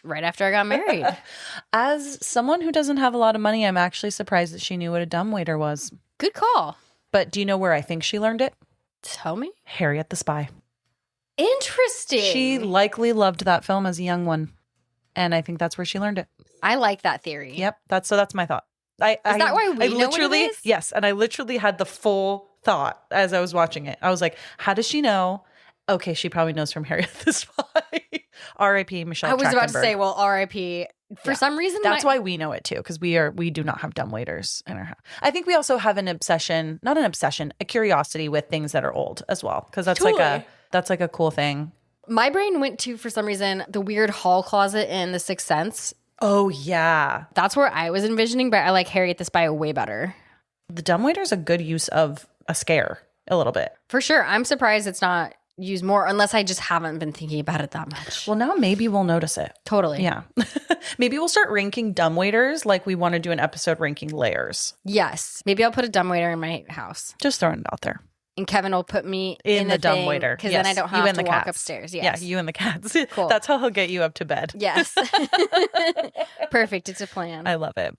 right after I got married. As someone who doesn't have a lot of money, I'm actually surprised that she knew what a dumbwaiter was. Good call. But do you know where I think she learned it? Tell me. Harriet the Spy. Interesting. She likely loved that film as a young one. And I think that's where she learned it. I like that theory. Yep. That's my thought. Is that why we know what it is? Yes, and I literally had the full thought as I was watching it. I was like, how does she know? Okay, she probably knows from Harriet the Spy. R.I.P. Michelle I was about to Trachtenberg. say, well, R.I.P. For some reason. That's why we know it too, because we do not have dumbwaiters in our house. I think we also have a curiosity with things that are old as well, because that's like a cool thing. My brain went to, for some reason, the weird hall closet in The Sixth Sense. Oh, yeah. That's where I was envisioning, but I like Harriet the Spy way better. The dumbwaiter is a good use of a scare, a little bit. For sure. I'm surprised it's not used more, unless I just haven't been thinking about it that much. Well, now maybe we'll notice it. Totally. Yeah. Maybe we'll start ranking dumbwaiters like we want to do an episode ranking layers. Yes. Maybe I'll put a dumbwaiter in my house. Just throwing it out there. And Kevin will put me in the dumbwaiter. Because then I don't have to walk upstairs. Yes. Yeah, you and the cats. Cool. That's how he'll get you up to bed. Yes. Perfect. It's a plan. I love it.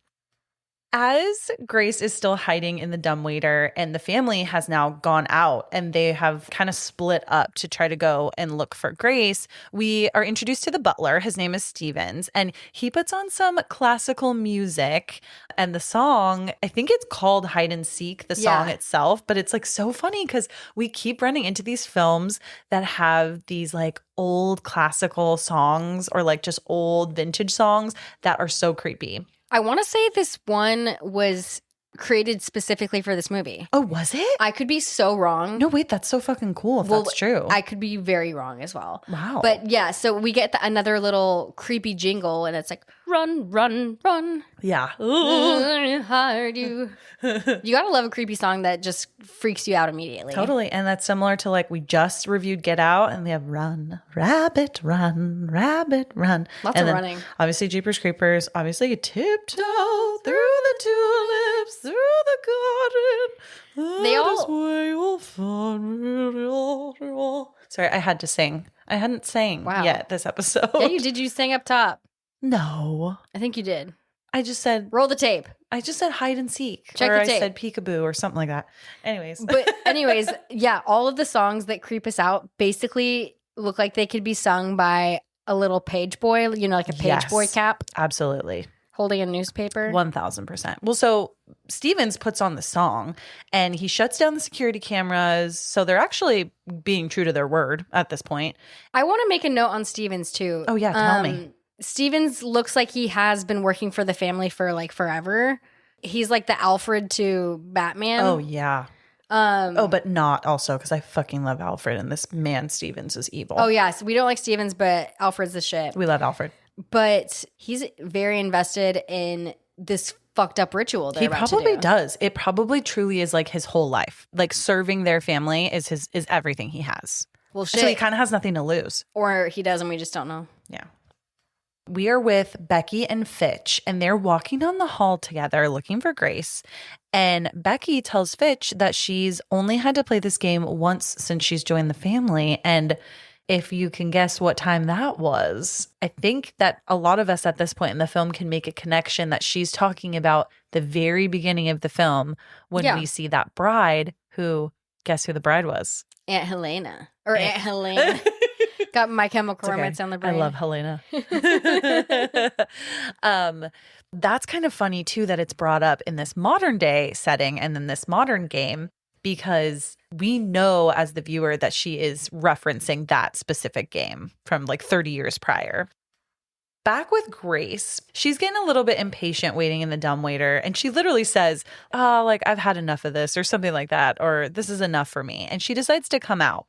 As Grace is still hiding in the dumbwaiter and the family has now gone out and they have kind of split up to try to go and look for Grace, we are introduced to the butler. His name is Stevens, and he puts on some classical music, and the song, I think it's called Hide and Seek, the song itself, but it's like so funny because we keep running into these films that have these like old classical songs or like just old vintage songs that are so creepy. I want to say this one was created specifically for this movie. Oh, was it? I could be so wrong. No, wait, that's so fucking cool if that's true. I could be very wrong as well. Wow. But yeah, so we get another little creepy jingle, and it's like, run, run, run. Yeah. Hired you. You gotta love a creepy song that just freaks you out immediately. Totally. And that's similar to like we just reviewed Get Out and they have Run, Rabbit, Run, Rabbit, Run. Lots and of then running. Obviously Jeepers Creepers. Obviously Tiptoe through the tulips, through the garden. They all- That is where you'll find me. Sorry, I had to sing. I hadn't sang yet this episode. Yeah, you did. You sang up top. No. I think you did. I just said Roll the tape. hide and seek. Check or the I tape. said peekaboo or something like that. Anyways. But anyways, yeah, all of the songs that creep us out basically look like they could be sung by a little page boy, you know, like a page boy cap Absolutely. holding a newspaper. 1000%. Well, so Stevens puts on the song and he shuts down the security cameras. So they're actually being true to their word at this point. I want to make a note on Stevens too. Oh, yeah. Tell me. Stevens looks like he has been working for the family for like forever. He's like the Alfred to Batman. Oh, yeah. But not also because I fucking love Alfred and this man Stevens is evil. Oh, yeah. So we don't like Stevens, but Alfred's the shit. We love Alfred. But he's very invested in this fucked up ritual they're He about probably to do. does. It probably truly is like his whole life. Like serving their family is everything he has. Well, shit. So he kind of has nothing to lose. Or he does, and we just don't know. Yeah. We are with Becky and Fitch, and they're walking down the hall together looking for Grace. And Becky tells Fitch that she's only had to play this game once since she's joined the family. And if you can guess what time that was, I think that a lot of us at this point in the film can make a connection that she's talking about the very beginning of the film when we see that bride who, guess who the bride was? Aunt Helena. Or Aunt Helena. Got My Chemical Romance on the brain. I love Helena. That's kind of funny too that it's brought up in this modern day setting and then this modern game because we know as the viewer that she is referencing that specific game from like 30 years prior. Back with Grace, she's getting a little bit impatient waiting in the dumbwaiter and she literally says, "Oh, like I've had enough of this," or something like that, or "This is enough for me." And she decides to come out.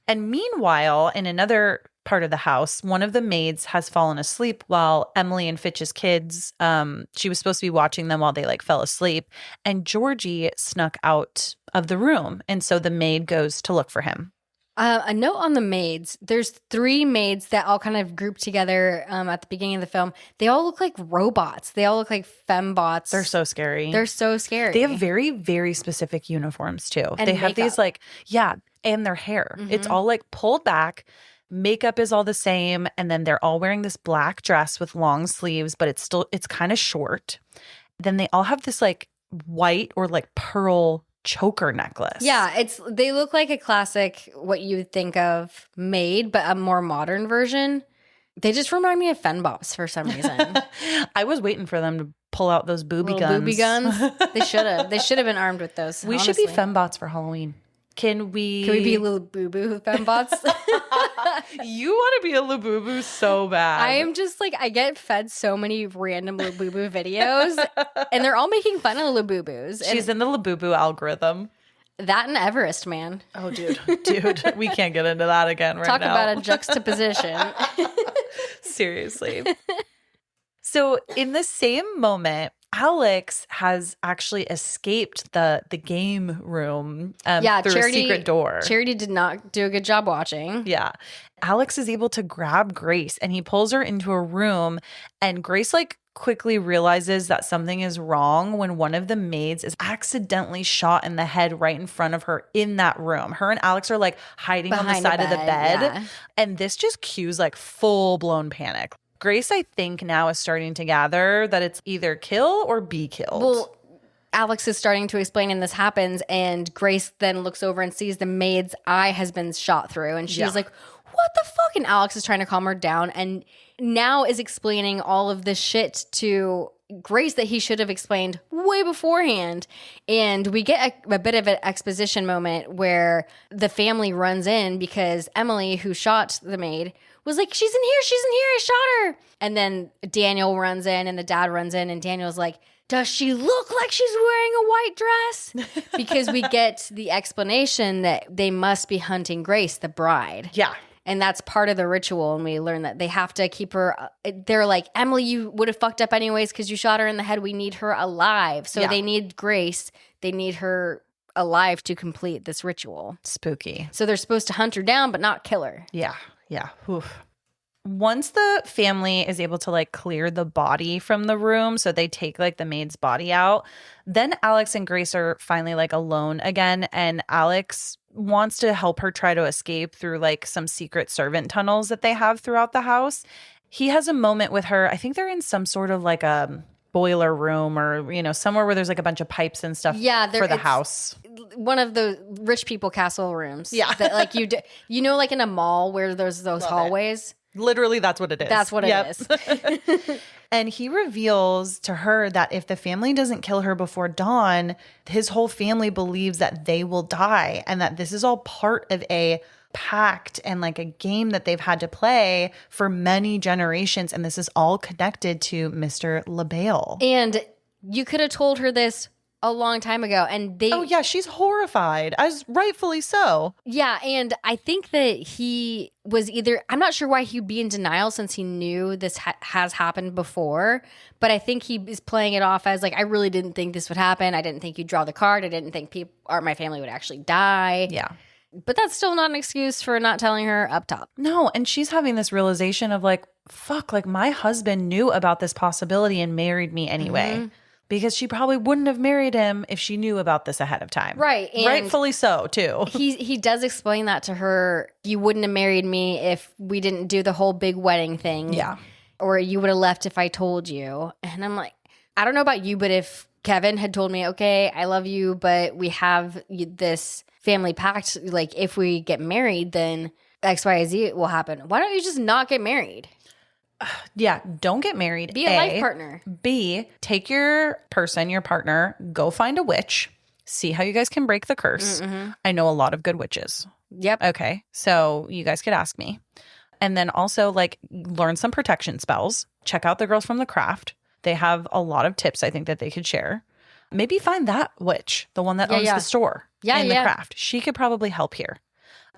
And meanwhile, in another part of the house, one of the maids has fallen asleep while Emily and Fitch's kids, she was supposed to be watching them while they like fell asleep. And Georgie snuck out of the room. And so the maid goes to look for him. A note on the maids. There's 3 maids that all kind of group together at the beginning of the film. They all look like robots. They all look like fembots. They're so scary. They're so scary. They have very, very specific uniforms too. And they have makeup. these like, and their hair. It's all like pulled back. Makeup is all the same. And then they're all wearing this black dress with long sleeves, but it's kind of short. Then they all have this like white or like pearl choker necklace. Yeah, they look like a classic, what you would think of maid, but a more modern version. They just remind me of fembots for some reason. I was waiting for them to pull out those booby Little guns. booby guns. They should have. They should have been armed with those. We should be fembots for Halloween. Can we be little boo-boo fembots? You want to be a Labubu so bad. I am just like, I get fed so many random Labubu videos, and they're all making fun of Labubus. She's in the Labubu algorithm. That and Everest, man. Oh, dude, we can't get into that again right Talk now. about a juxtaposition. Seriously. So in the same moment, Alex has actually escaped the game room through a secret door. Charity did not do a good job watching. Yeah. Alex is able to grab Grace and he pulls her into a room and Grace like quickly realizes that something is wrong when one of the maids is accidentally shot in the head right in front of her in that room. Her and Alex are like hiding on the Behind a side of the bed. yeah. And this just cues like full blown panic. Grace, I think now is starting to gather that it's either kill or be killed. Well, Alex is starting to explain and this happens, and Grace then looks over and sees the maid's eye has been shot through, and she's like, what the fuck? And Alex is trying to calm her down and now is explaining all of this shit to Grace that he should have explained way beforehand. And we get a bit of an exposition moment where the family runs in because Emily, who shot the maid, was like, she's in here, I shot her. And then Daniel runs in and the dad runs in and Daniel's like, does she look like she's wearing a white dress? Because we get the explanation that they must be hunting Grace, the bride. Yeah. And that's part of the ritual. And we learn that they have to keep her. They're like, Emily, you would have fucked up anyways because you shot her in the head. We need her alive. So they need Grace. They need her alive to complete this ritual. Spooky. So they're supposed to hunt her down, but not kill her. Yeah. Yeah. Oof. Once the family is able to like clear the body from the room, so they take like the maid's body out, then Alex and Grace are finally like alone again. And Alex wants to help her try to escape through like some secret servant tunnels that they have throughout the house. He has a moment with her. I think they're in some sort of like a boiler room or, you know, somewhere where there's like a bunch of pipes and stuff for the house. One of the rich people castle rooms. Yeah. That like you know, like in a mall where there's those hallways. Literally, that's what it is. That's what it is. And he reveals to her that if the family doesn't kill her before dawn, his whole family believes that they will die and that this is all part of a pact and like a game that they've had to play for many generations. And this is all connected to Mr. LaBelle. And you could have told her this a long time ago. And they... Oh, yeah. She's horrified, as rightfully so. Yeah. And I think that he was either... I'm not sure why he'd be in denial since he knew this has happened before. But I think he is playing it off as like, I really didn't think this would happen. I didn't think you'd draw the card. I didn't think people or my family would actually die. Yeah. But that's still not an excuse for not telling her up top. No. And she's having this realization of like, fuck, like my husband knew about this possibility and married me anyway. Mm-hmm. Because she probably wouldn't have married him if she knew about this ahead of time. Right. And rightfully so, too. He does explain that to her. You wouldn't have married me if we didn't do the whole big wedding thing. Yeah. Or you would have left if I told you. And I'm like, I don't know about you, but if Kevin had told me, okay, I love you, but we have this family pact, like if we get married, then X, Y, Z will happen. Why don't you just not get married? Yeah, don't get married. Be a life partner. B, take your person, your partner, go find a witch, see how you guys can break the curse. Mm-hmm. I know a lot of good witches. Yep. Okay, so you guys could ask me. And then also like learn some protection spells. Check out the girls from the craft. They have a lot of tips I think that they could share. Maybe find that witch, the one that owns the store in the craft. She could probably help here.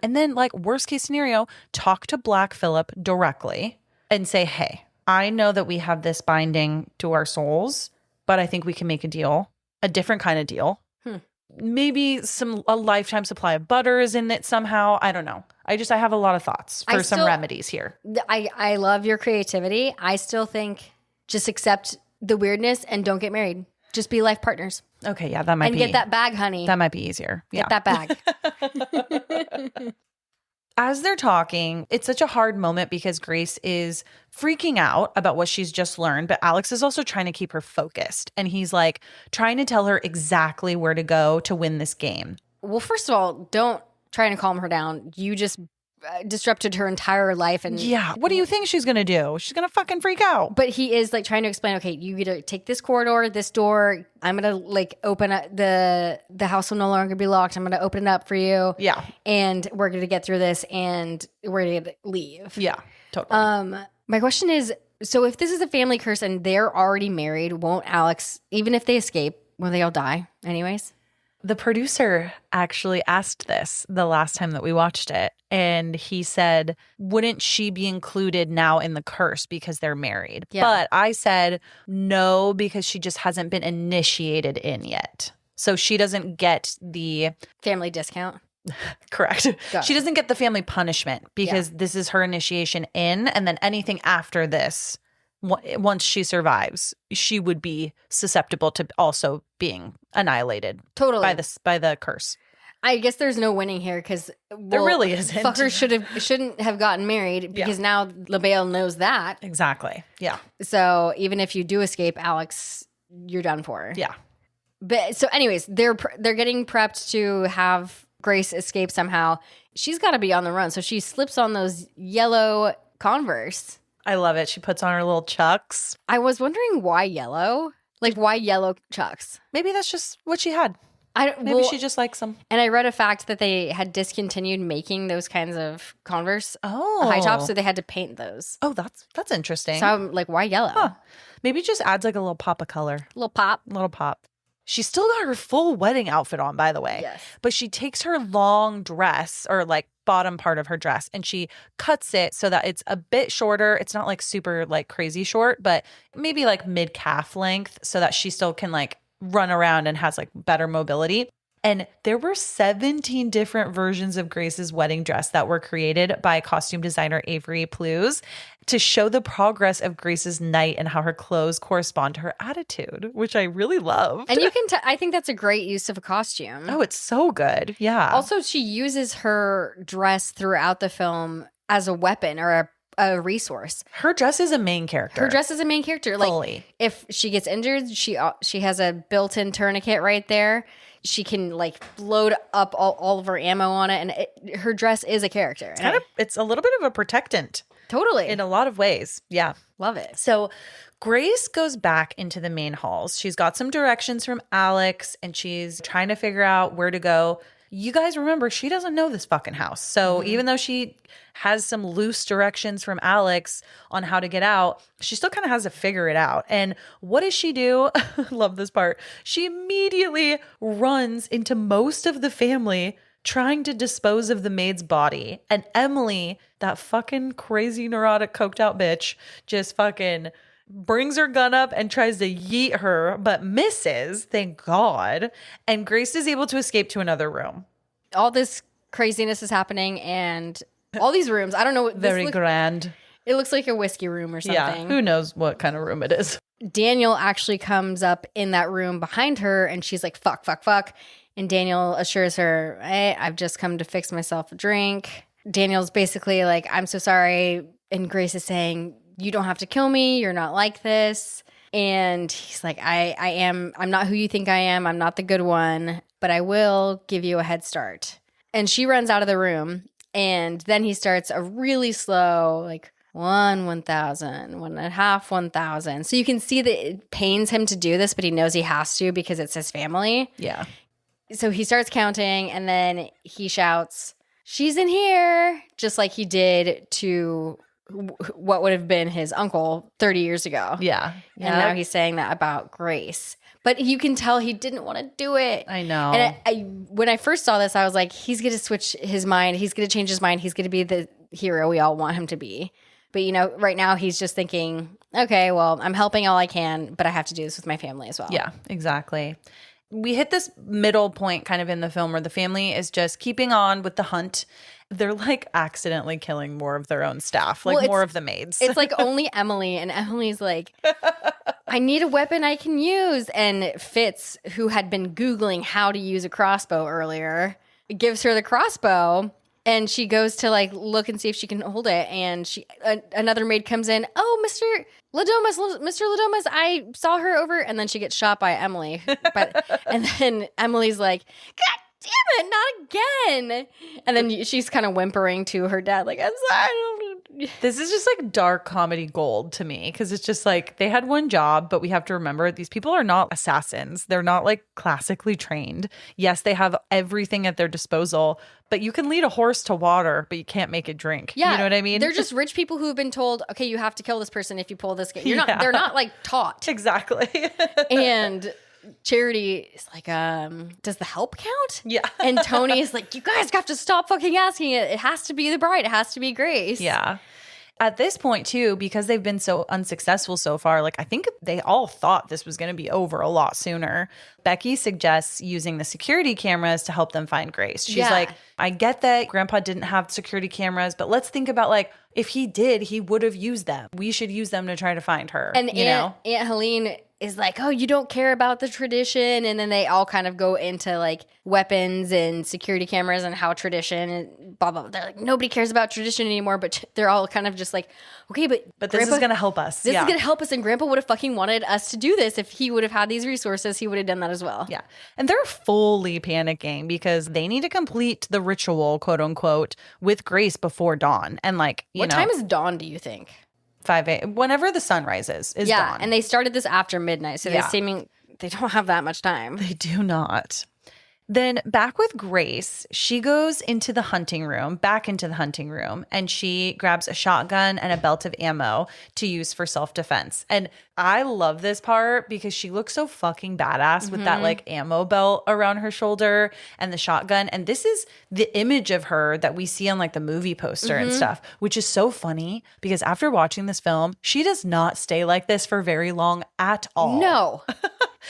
And then like worst case scenario, talk to Black Phillip directly. And say, hey, I know that we have this binding to our souls, but I think we can make a deal, a different kind of deal. Maybe a lifetime supply of butter is in it somehow. I don't know. I have a lot of thoughts for some remedies here. I love your creativity. I still think just accept the weirdness and don't get married. Just be life partners. Okay, yeah, that might be. And get that bag, honey. That might be easier. Get that bag. As they're talking, it's such a hard moment because Grace is freaking out about what she's just learned, but Alex is also trying to keep her focused. And he's like trying to tell her exactly where to go to win this game. Well, first of all, don't try to calm her down. You just disrupted her entire life. And yeah, what do you think she's gonna do? She's gonna fucking freak out. But he is like trying to explain, okay, you get to take this corridor, this door. I'm gonna like open up the house will no longer be locked. I'm gonna open it up for you. Yeah. And we're gonna get through this and we're gonna leave. Yeah, totally. My question is, so if this is a family curse and they're already married, won't Alex, even if they escape, will they all die anyways? The producer actually asked this the last time that we watched it. And he said, wouldn't she be included now in the curse because they're married? Yeah. But I said, no, because she just hasn't been initiated in yet. So she doesn't get the family discount. Correct. She doesn't get the family punishment because this is her initiation in. And then anything after this, once she survives, she would be susceptible to also being annihilated by the curse. I guess there's no winning here because there really isn't. Fuckers shouldn't have gotten married because now LaBelle knows that. Exactly. Yeah. So even if you do escape, Alex, you're done for. Yeah. But so, anyways, they're getting prepped to have Grace escape somehow. She's got to be on the run, so she slips on those yellow Converse. I love it. She puts on her little Chucks. I was wondering why yellow? Like, why yellow Chucks? Maybe that's just what she had. Maybe she just likes them. And I read a fact that they had discontinued making those kinds of Converse high tops, so they had to paint those. Oh, that's interesting. So I'm like, why yellow? Huh. Maybe it just adds like a little pop of color. Little pop. Little pop. She's still got her full wedding outfit on, by the way. Yes. But she takes her long dress, or like bottom part of her dress, and she cuts it so that it's a bit shorter. It's not like super like crazy short, but maybe like mid calf length, so that she still can like run around and has like better mobility. And there were 17 different versions of Grace's wedding dress that were created by costume designer Avery Plews to show the progress of Grace's night and how her clothes correspond to her attitude, which I really loved. And you can I think that's a great use of a costume. Oh, it's so good. Yeah. Also, she uses her dress throughout the film as a weapon or a resource. Her dress is a main character. Her dress is a main character. Fully. Like, if she gets injured, she has a built-in tourniquet right there. She can like load up all of her ammo on it, and her dress is a character. It's a little bit of a protectant. Totally. In a lot of ways. Yeah. Love it. So Grace goes back into the main halls. She's got some directions from Alex, and she's trying to figure out where to go. You guys remember, she doesn't know this fucking house. So even though she has some loose directions from Alex on how to get out, she still kind of has to figure it out. And what does she do? Love this part. She immediately runs into most of the family trying to dispose of the maid's body. And Emily, that fucking crazy neurotic coked out bitch, just fucking brings her gun up and tries to yeet her, but misses, thank God. And Grace is able to escape to another room. All this craziness is happening, and all these rooms, I don't know. Very grand. It looks like a whiskey room or something. Yeah, who knows what kind of room it is. Daniel actually comes up in that room behind her, and she's like, fuck, fuck, fuck. And Daniel assures her, hey, I've just come to fix myself a drink. Daniel's basically like, I'm so sorry. And Grace is saying, you don't have to kill me. You're not like this. And he's like, I'm not who you think I am. I'm not the good one, but I will give you a head start. And she runs out of the room. And then he starts a really slow, like 1,000, 1.5, 1,000. So you can see that it pains him to do this, but he knows he has to because it's his family. Yeah. So he starts counting, and then he shouts, she's in here, just like he did to what would have been his uncle 30 years ago. Yeah. And now he's saying that about Grace. But you can tell he didn't want to do it. I know. And when I first saw this, I was like, he's going to switch his mind. He's going to change his mind. He's going to be the hero we all want him to be. But, you know, right now he's just thinking, okay, well, I'm helping all I can, but I have to do this with my family as well. Yeah, exactly. We hit this middle point kind of in the film where the family is just keeping on with the hunt. They're like accidentally killing more of their own staff, like more of the maids. It's like only Emily, and Emily's like, I need a weapon I can use. And Fitz, who had been Googling how to use a crossbow earlier, gives her the crossbow. And she goes to like look and see if she can hold it. And another maid comes in. Oh, Mr. Ladomas, I saw her over. And then she gets shot by Emily. And then Emily's like, God damn it, not again. And then she's kind of whimpering to her dad, like, I'm sorry. This is just like dark comedy gold to me, because it's just like they had one job, but we have to remember these people are not assassins. They're not like classically trained. Yes, they have everything at their disposal, but you can lead a horse to water, but you can't make it drink. Yeah, you know what I mean? They're just rich people who have been told, okay, you have to kill this person if you pull this. They're not like taught. Exactly. And Charity is like, does the help count? Yeah. And Tony is like, you guys have to stop fucking asking it. It has to be the bride. It has to be Grace. Yeah. At this point, too, because they've been so unsuccessful so far, like I think they all thought this was going to be over a lot sooner. Becky suggests using the security cameras to help them find Grace. She's like, I get that Grandpa didn't have security cameras, but let's think about like, if he did, he would have used them. We should use them to try to find her. And Aunt Helene is like, oh, you don't care about the tradition. And then they all kind of go into like weapons and security cameras and how tradition and blah, blah, blah. They're like, nobody cares about tradition anymore. But they're all kind of just like, okay, but this is going to help us. This is going to help us. And Grandpa would have fucking wanted us to do this. If he would have had these resources, he would have done that as well. Yeah. And they're fully panicking because they need to complete the ritual, quote unquote, with Grace before dawn. And like, what time is dawn, do you think? 5 a.m. Whenever the sun rises is dawn. And they started this after midnight, so they don't have that much time. They do not. Then back with Grace, she goes into the hunting room, back into the hunting room, and she grabs a shotgun and a belt of ammo to use for self-defense. And I love this part because she looks so fucking badass with that like ammo belt around her shoulder and the shotgun. And this is the image of her that we see on like the movie poster and stuff, which is so funny because after watching this film, she does not stay like this for very long at all. No.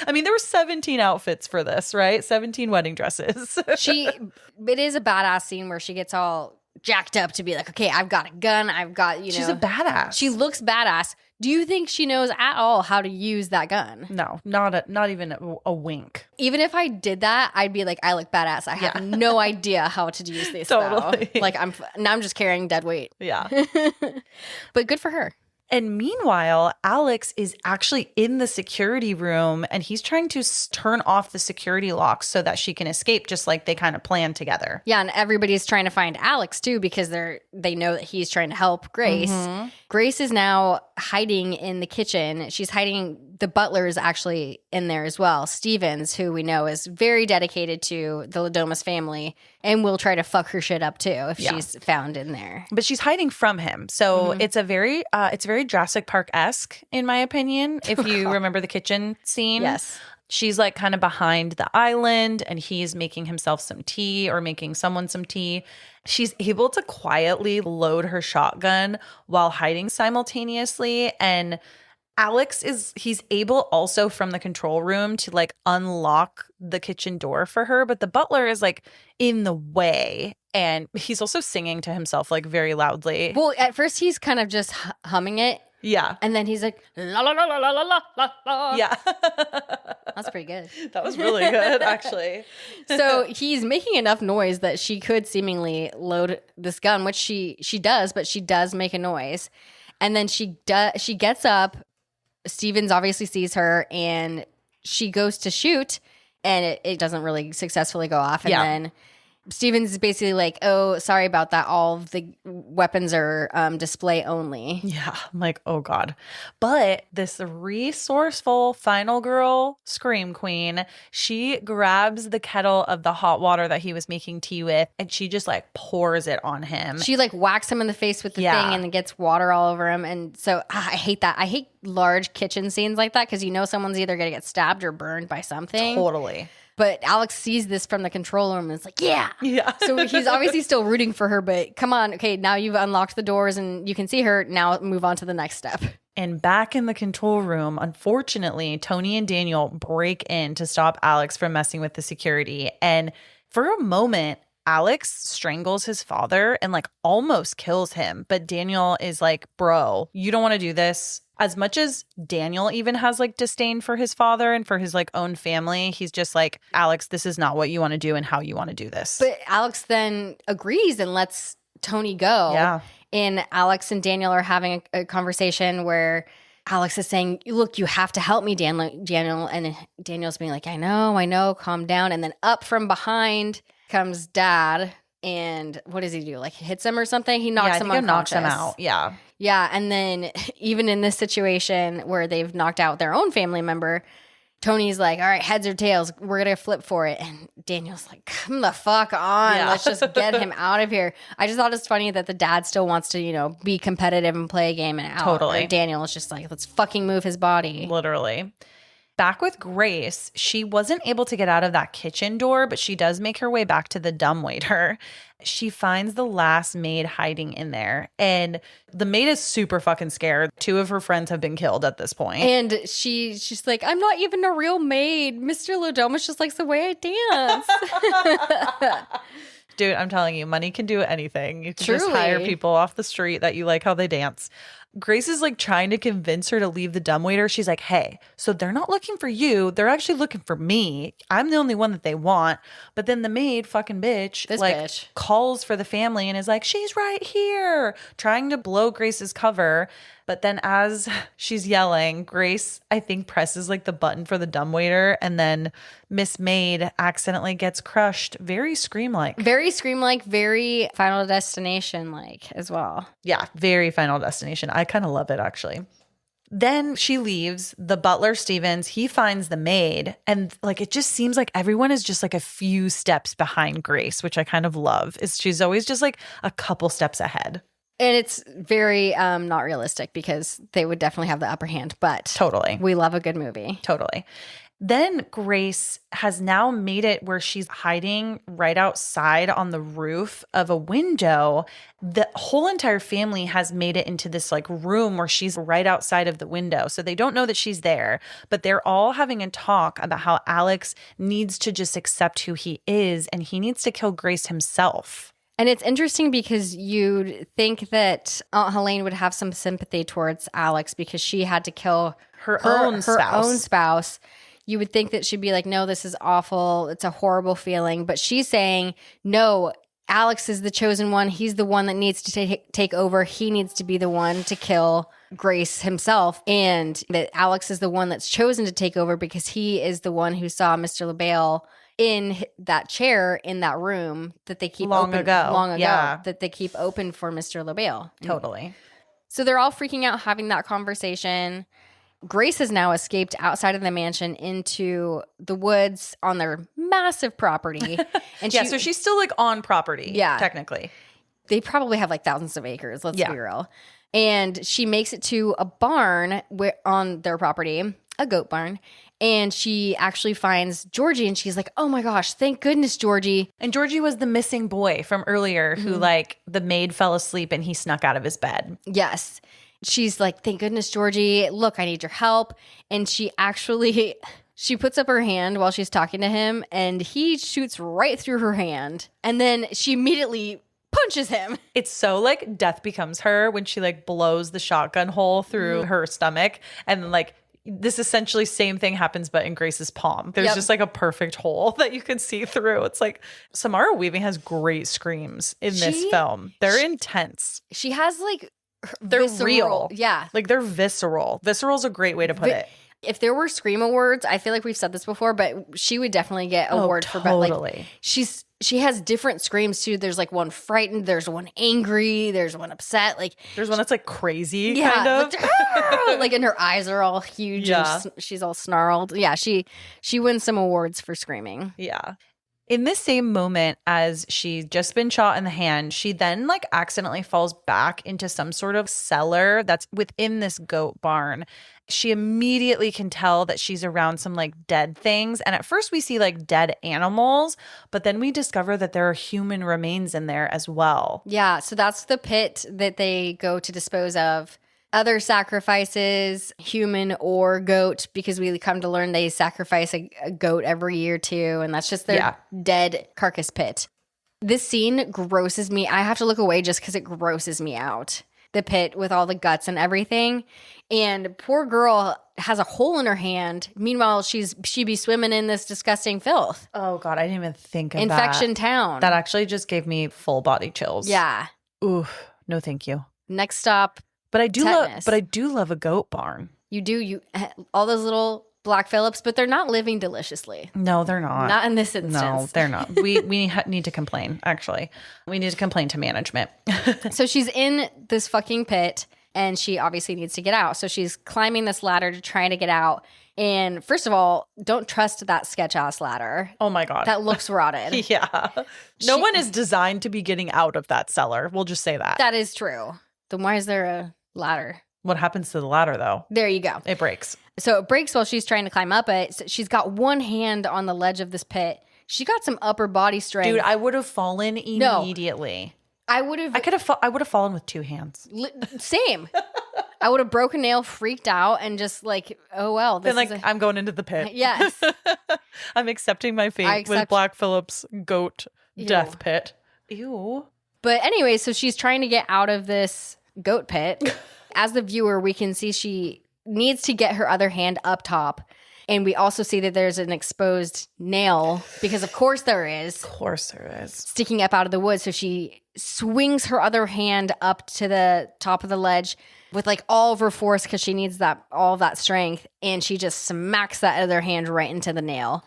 I mean, there were 17 outfits for this, right? 17 wedding dresses. It is a badass scene where she gets all jacked up to be like, okay, I've got a gun. I've got, She's a badass. She looks badass. Do you think she knows at all how to use that gun? No, not even a wink. Even if I did that, I'd be like, I look badass. I have no idea how to use this. Totally. Like I'm just carrying dead weight. Yeah. But good for her. And meanwhile, Alex is actually in the security room and he's trying to turn off the security locks so that she can escape, just like they kind of planned together. Yeah, and everybody's trying to find Alex too because they know that he's trying to help Grace. Grace is now hiding in the kitchen. She's hiding. The butler is actually in there as well. Stevens, who we know is very dedicated to the Domas family and will try to fuck her shit up too if she's found in there. But she's hiding from him. So it's very Jurassic Park-esque, in my opinion, if you remember the kitchen scene. Yes. She's like kind of behind the island and he's making himself some tea or making someone some tea. She's able to quietly load her shotgun while hiding simultaneously. And Alex he's able also from the control room to like unlock the kitchen door for her, but the butler is like in the way and he's also singing to himself like very loudly. Well, at first he's kind of just humming it. Yeah. And then he's like, la la la la la la la la. Yeah. That's pretty good. That was really good, actually. So he's making enough noise that she could seemingly load this gun, which she does, but she does make a noise. And then she gets up. Stevens obviously sees her and she goes to shoot and it doesn't really successfully go off. And then Stevens is basically like, oh, sorry about that. All of the weapons are display only. Yeah, I'm like, oh God. But this resourceful final girl, Scream Queen, she grabs the kettle of the hot water that he was making tea with and she just like pours it on him. She like whacks him in the face with the thing and then gets water all over him. And so I hate that. I hate large kitchen scenes like that because you know someone's either going to get stabbed or burned by something. Totally. But Alex sees this from the control room and it's like, yeah. So he's obviously still rooting for her, but come on. Okay, now you've unlocked the doors and you can see her. Now move on to the next step. And back in the control room, unfortunately, Tony and Daniel break in to stop Alex from messing with the security. And for a moment, Alex strangles his father and like almost kills him. But Daniel is like, bro, you don't want to do this. As much as Daniel even has like disdain for his father and for his like own family, he's just like, Alex, this is not what you want to do and how you want to do this. But Alex then agrees and lets Tony go. Yeah. And Alex and Daniel are having a conversation where Alex is saying, look, you have to help me, Daniel. And Daniel's being like, I know, calm down. And then up from behind comes Dad. And what does he do? Like hits him or something? He knocks him unconscious. Knocks him out. Yeah. Yeah. And then even in this situation where they've knocked out their own family member, Tony's like, all right, heads or tails, we're going to flip for it. And Daniel's like, come the fuck on. Yeah. Let's just get him out of here. I just thought it's funny that the dad still wants to, be competitive and play a game and out. Totally. Daniel is just like, let's fucking move his body. Literally. Back with Grace, she wasn't able to get out of that kitchen door, but she does make her way back to the dumbwaiter. She finds the last maid hiding in there, and the maid is super fucking scared. 2 of her friends have been killed at this point. And she's like, I'm not even a real maid. Mr. Lodomus just likes the way I dance. Dude, I'm telling you, money can do anything. You can just hire people off the street that you like how they dance. Grace is like trying to convince her to leave the dumbwaiter. She's like, hey, so they're not looking for you. They're actually looking for me. I'm the only one that they want. But then the maid, fucking bitch, calls for the family and is like, she's right here, trying to blow Grace's cover. But then as she's yelling, Grace, I think, presses like the button for the dumbwaiter, and then Miss Maid accidentally gets crushed. Very Scream-like. Very Scream-like, very Final Destination-like as well. Yeah, very Final Destination. I kind of love it, actually. Then she leaves. The butler, Stevens, he finds the maid. And like, it just seems like everyone is just like a few steps behind Grace, which I kind of love. She's always just like a couple steps ahead. And it's very not realistic because they would definitely have the upper hand. But Totally. We love a good movie. Totally. Then Grace has now made it where she's hiding right outside on the roof of a window. The whole entire family has made it into this like room where she's right outside of the window. So they don't know that she's there, but they're all having a talk about how Alex needs to just accept who he is and he needs to kill Grace himself. And it's interesting because you'd think that Aunt Helene would have some sympathy towards Alex because she had to kill her own spouse. You would think that she'd be like, no, this is awful. It's a horrible feeling. But she's saying, no, Alex is the chosen one. He's the one that needs to take over. He needs to be the one to kill Grace himself. And that Alex is the one that's chosen to take over because he is the one who saw Mr. LaBelle in that chair in that room that they keep long ago, yeah. that they keep open for Mr. LaBelle. Totally. So they're all freaking out having that conversation. Grace has now escaped outside of the mansion into the woods on their massive property. And so she's still like on property, technically. They probably have like thousands of acres, let's be real. And she makes it to a barn on their property, a goat barn. And she actually finds Georgie and she's like, oh my gosh, thank goodness, Georgie. And Georgie was the missing boy from earlier who like the maid fell asleep and he snuck out of his bed. Yes. She's like, thank goodness, Georgie. Look, I need your help. And she puts up her hand while she's talking to him and he shoots right through her hand. And then she immediately punches him. It's so like Death Becomes Her when she like blows the shotgun hole through her stomach and like this essentially same thing happens, but in Grace's palm. There's just like a perfect hole that you can see through. It's like Samara Weaving has great screams in this film. They're intense. She has like they're visceral, real. Yeah. Like they're visceral. Visceral is a great way to put it. If there were Scream Awards, I feel like we've said this before, but she would definitely get awards for like she has different screams too. There's like one frightened, there's one angry, there's one upset, like there's one that's like crazy kind of. Like and her eyes are all huge and she's all snarled. Yeah, she wins some awards for screaming. Yeah. In this same moment as she's just been shot in the hand, she then like accidentally falls back into some sort of cellar that's within this goat barn. She immediately can tell that she's around some like dead things. And at first we see like dead animals, but then we discover that there are human remains in there as well. Yeah, so that's the pit that they go to dispose of other sacrifices, human or goat, because we come to learn they sacrifice a goat every year too, and that's just their dead carcass pit. This scene grosses me. I have to look away just because it grosses me out. The pit with all the guts and everything. And poor girl has a hole in her hand. Meanwhile, she be swimming in this disgusting filth. Oh God, I didn't even think of Infection Town. That actually just gave me full body chills. Yeah. Ooh, no thank you. Next stop. But I do love a goat barn. You do all those little Black Phillips, but they're not living deliciously. No, they're not. Not in this instance. No, they're not. We need to complain, actually. We need to complain to management. So she's in this fucking pit, and she obviously needs to get out. So she's climbing this ladder to try to get out. And first of all, don't trust that sketch-ass ladder. Oh my God. That looks rotted. Yeah. No one is designed to be getting out of that cellar. We'll just say that. That is true. Then why is there a ladder? What happens to the ladder, though? There you go. It breaks. So it breaks while she's trying to climb up it. So she's got one hand on the ledge of this pit. She got some upper body strength. Dude, I would have fallen immediately. I would have fallen with two hands. Same. I would have broken a nail, freaked out, and just like, oh well. I'm going into the pit. Yes. I'm accepting my fate with Black Phillip's goat death pit. Ew. But anyway, so she's trying to get out of this goat pit. As the viewer, we can see she needs to get her other hand up top. And we also see that there's an exposed nail, because of course there is. Of course there is. Sticking up out of the wood. So she swings her other hand up to the top of the ledge with like all of her force because she needs all of that strength. And she just smacks that other hand right into the nail.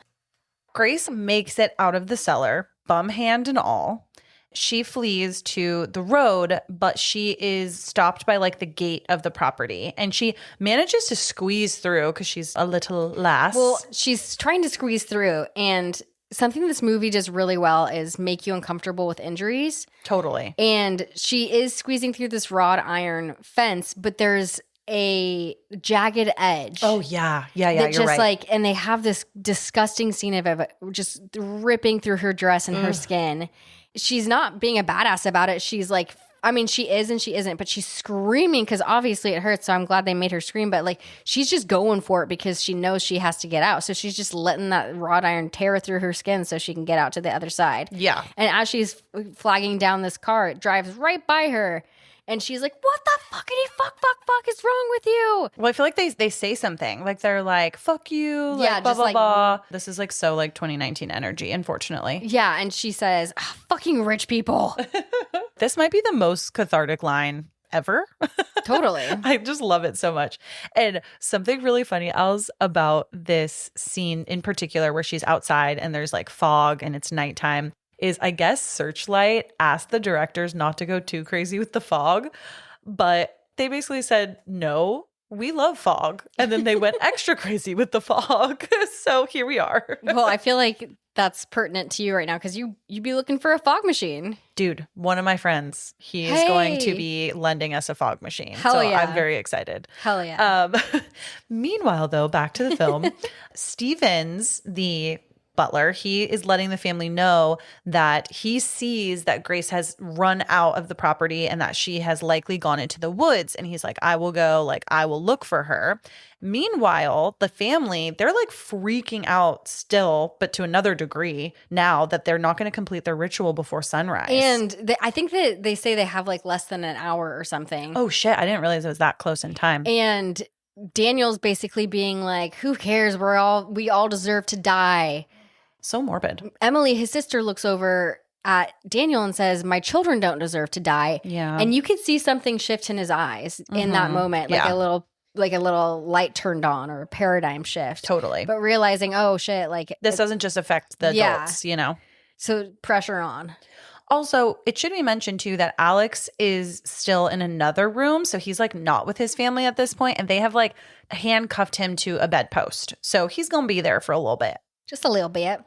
Grace makes it out of the cellar, bum hand and all. She flees to the road, but she is stopped by like the gate of the property, and she manages to squeeze through because she's a little lass. Well, she's trying to squeeze through, and something this movie does really well is make you uncomfortable with injuries. Totally. And she is squeezing through this wrought iron fence, but there's a jagged edge. Oh yeah, that you're just right. like, and they have this disgusting scene of it just ripping through her dress and her skin. She's not being a badass about it. She's like, I mean, she is and she isn't, but she's screaming because obviously it hurts. So I'm glad they made her scream. But like, she's just going for it because she knows she has to get out. So she's just letting that wrought iron tear through her skin so she can get out to the other side. Yeah. And as she's flagging down this car, it drives right by her. And she's like, what the fuckity fuck is wrong with you? Well, I feel like they say something. Like they're like, fuck you. Like, Yeah, blah, just blah, like- blah. This is like so like 2019 energy, unfortunately. Yeah. And she says, fucking rich people. This might be the most cathartic line ever. Totally. I just love it so much. And something really funny else about this scene in particular where she's outside and there's like fog and it's nighttime is I guess Searchlight asked the directors not to go too crazy with the fog, but they basically said, no, we love fog. And then they went extra crazy with the fog. So here we are. Well, I feel like that's pertinent to you right now because you'd be looking for a fog machine. Dude, one of my friends, he is going to be lending us a fog machine. Hell so yeah. I'm very excited. Hell yeah. Meanwhile, though, back to the film, Stevens, the butler, he is letting the family know that he sees that Grace has run out of the property and that she has likely gone into the woods. And he's like, I will go, like, I will look for her. Meanwhile, the family, they're like freaking out still, but to another degree now that they're not going to complete their ritual before sunrise. And I think that they say they have like less than an hour or something. Oh shit, I didn't realize it was that close in time. And Daniel's basically being like, who cares? We all deserve to die. So morbid. Emily, his sister, looks over at Daniel and says, my children don't deserve to die. Yeah. And you can see something shift in his eyes in that moment, like Yeah. a little light turned on or a paradigm shift. Totally. But realizing, oh shit, like This doesn't just affect the Yeah. adults, you know? so pressure on. Also, it should be mentioned too that Alex is still in another room. So he's like not with his family at this point, and they have like handcuffed him to a bedpost. So he's going to be there for a little bit. Just a little bit.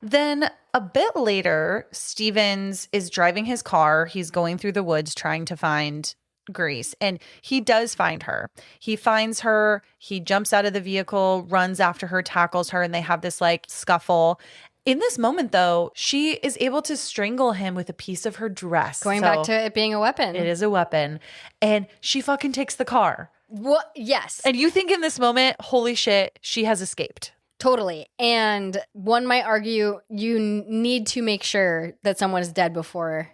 Then a bit later, Stevens is driving his car. He's going through the woods trying to find Grace, and he does find her. He finds her. He jumps out of the vehicle, runs after her, tackles her, and they have this like scuffle. In this moment, though, she is able to strangle him with a piece of her dress. Going So back to it being a weapon. it is a weapon. And she fucking takes the car. What? Yes. And you think in this moment, holy shit, she has escaped. Totally. And one might argue you need to make sure that someone is dead before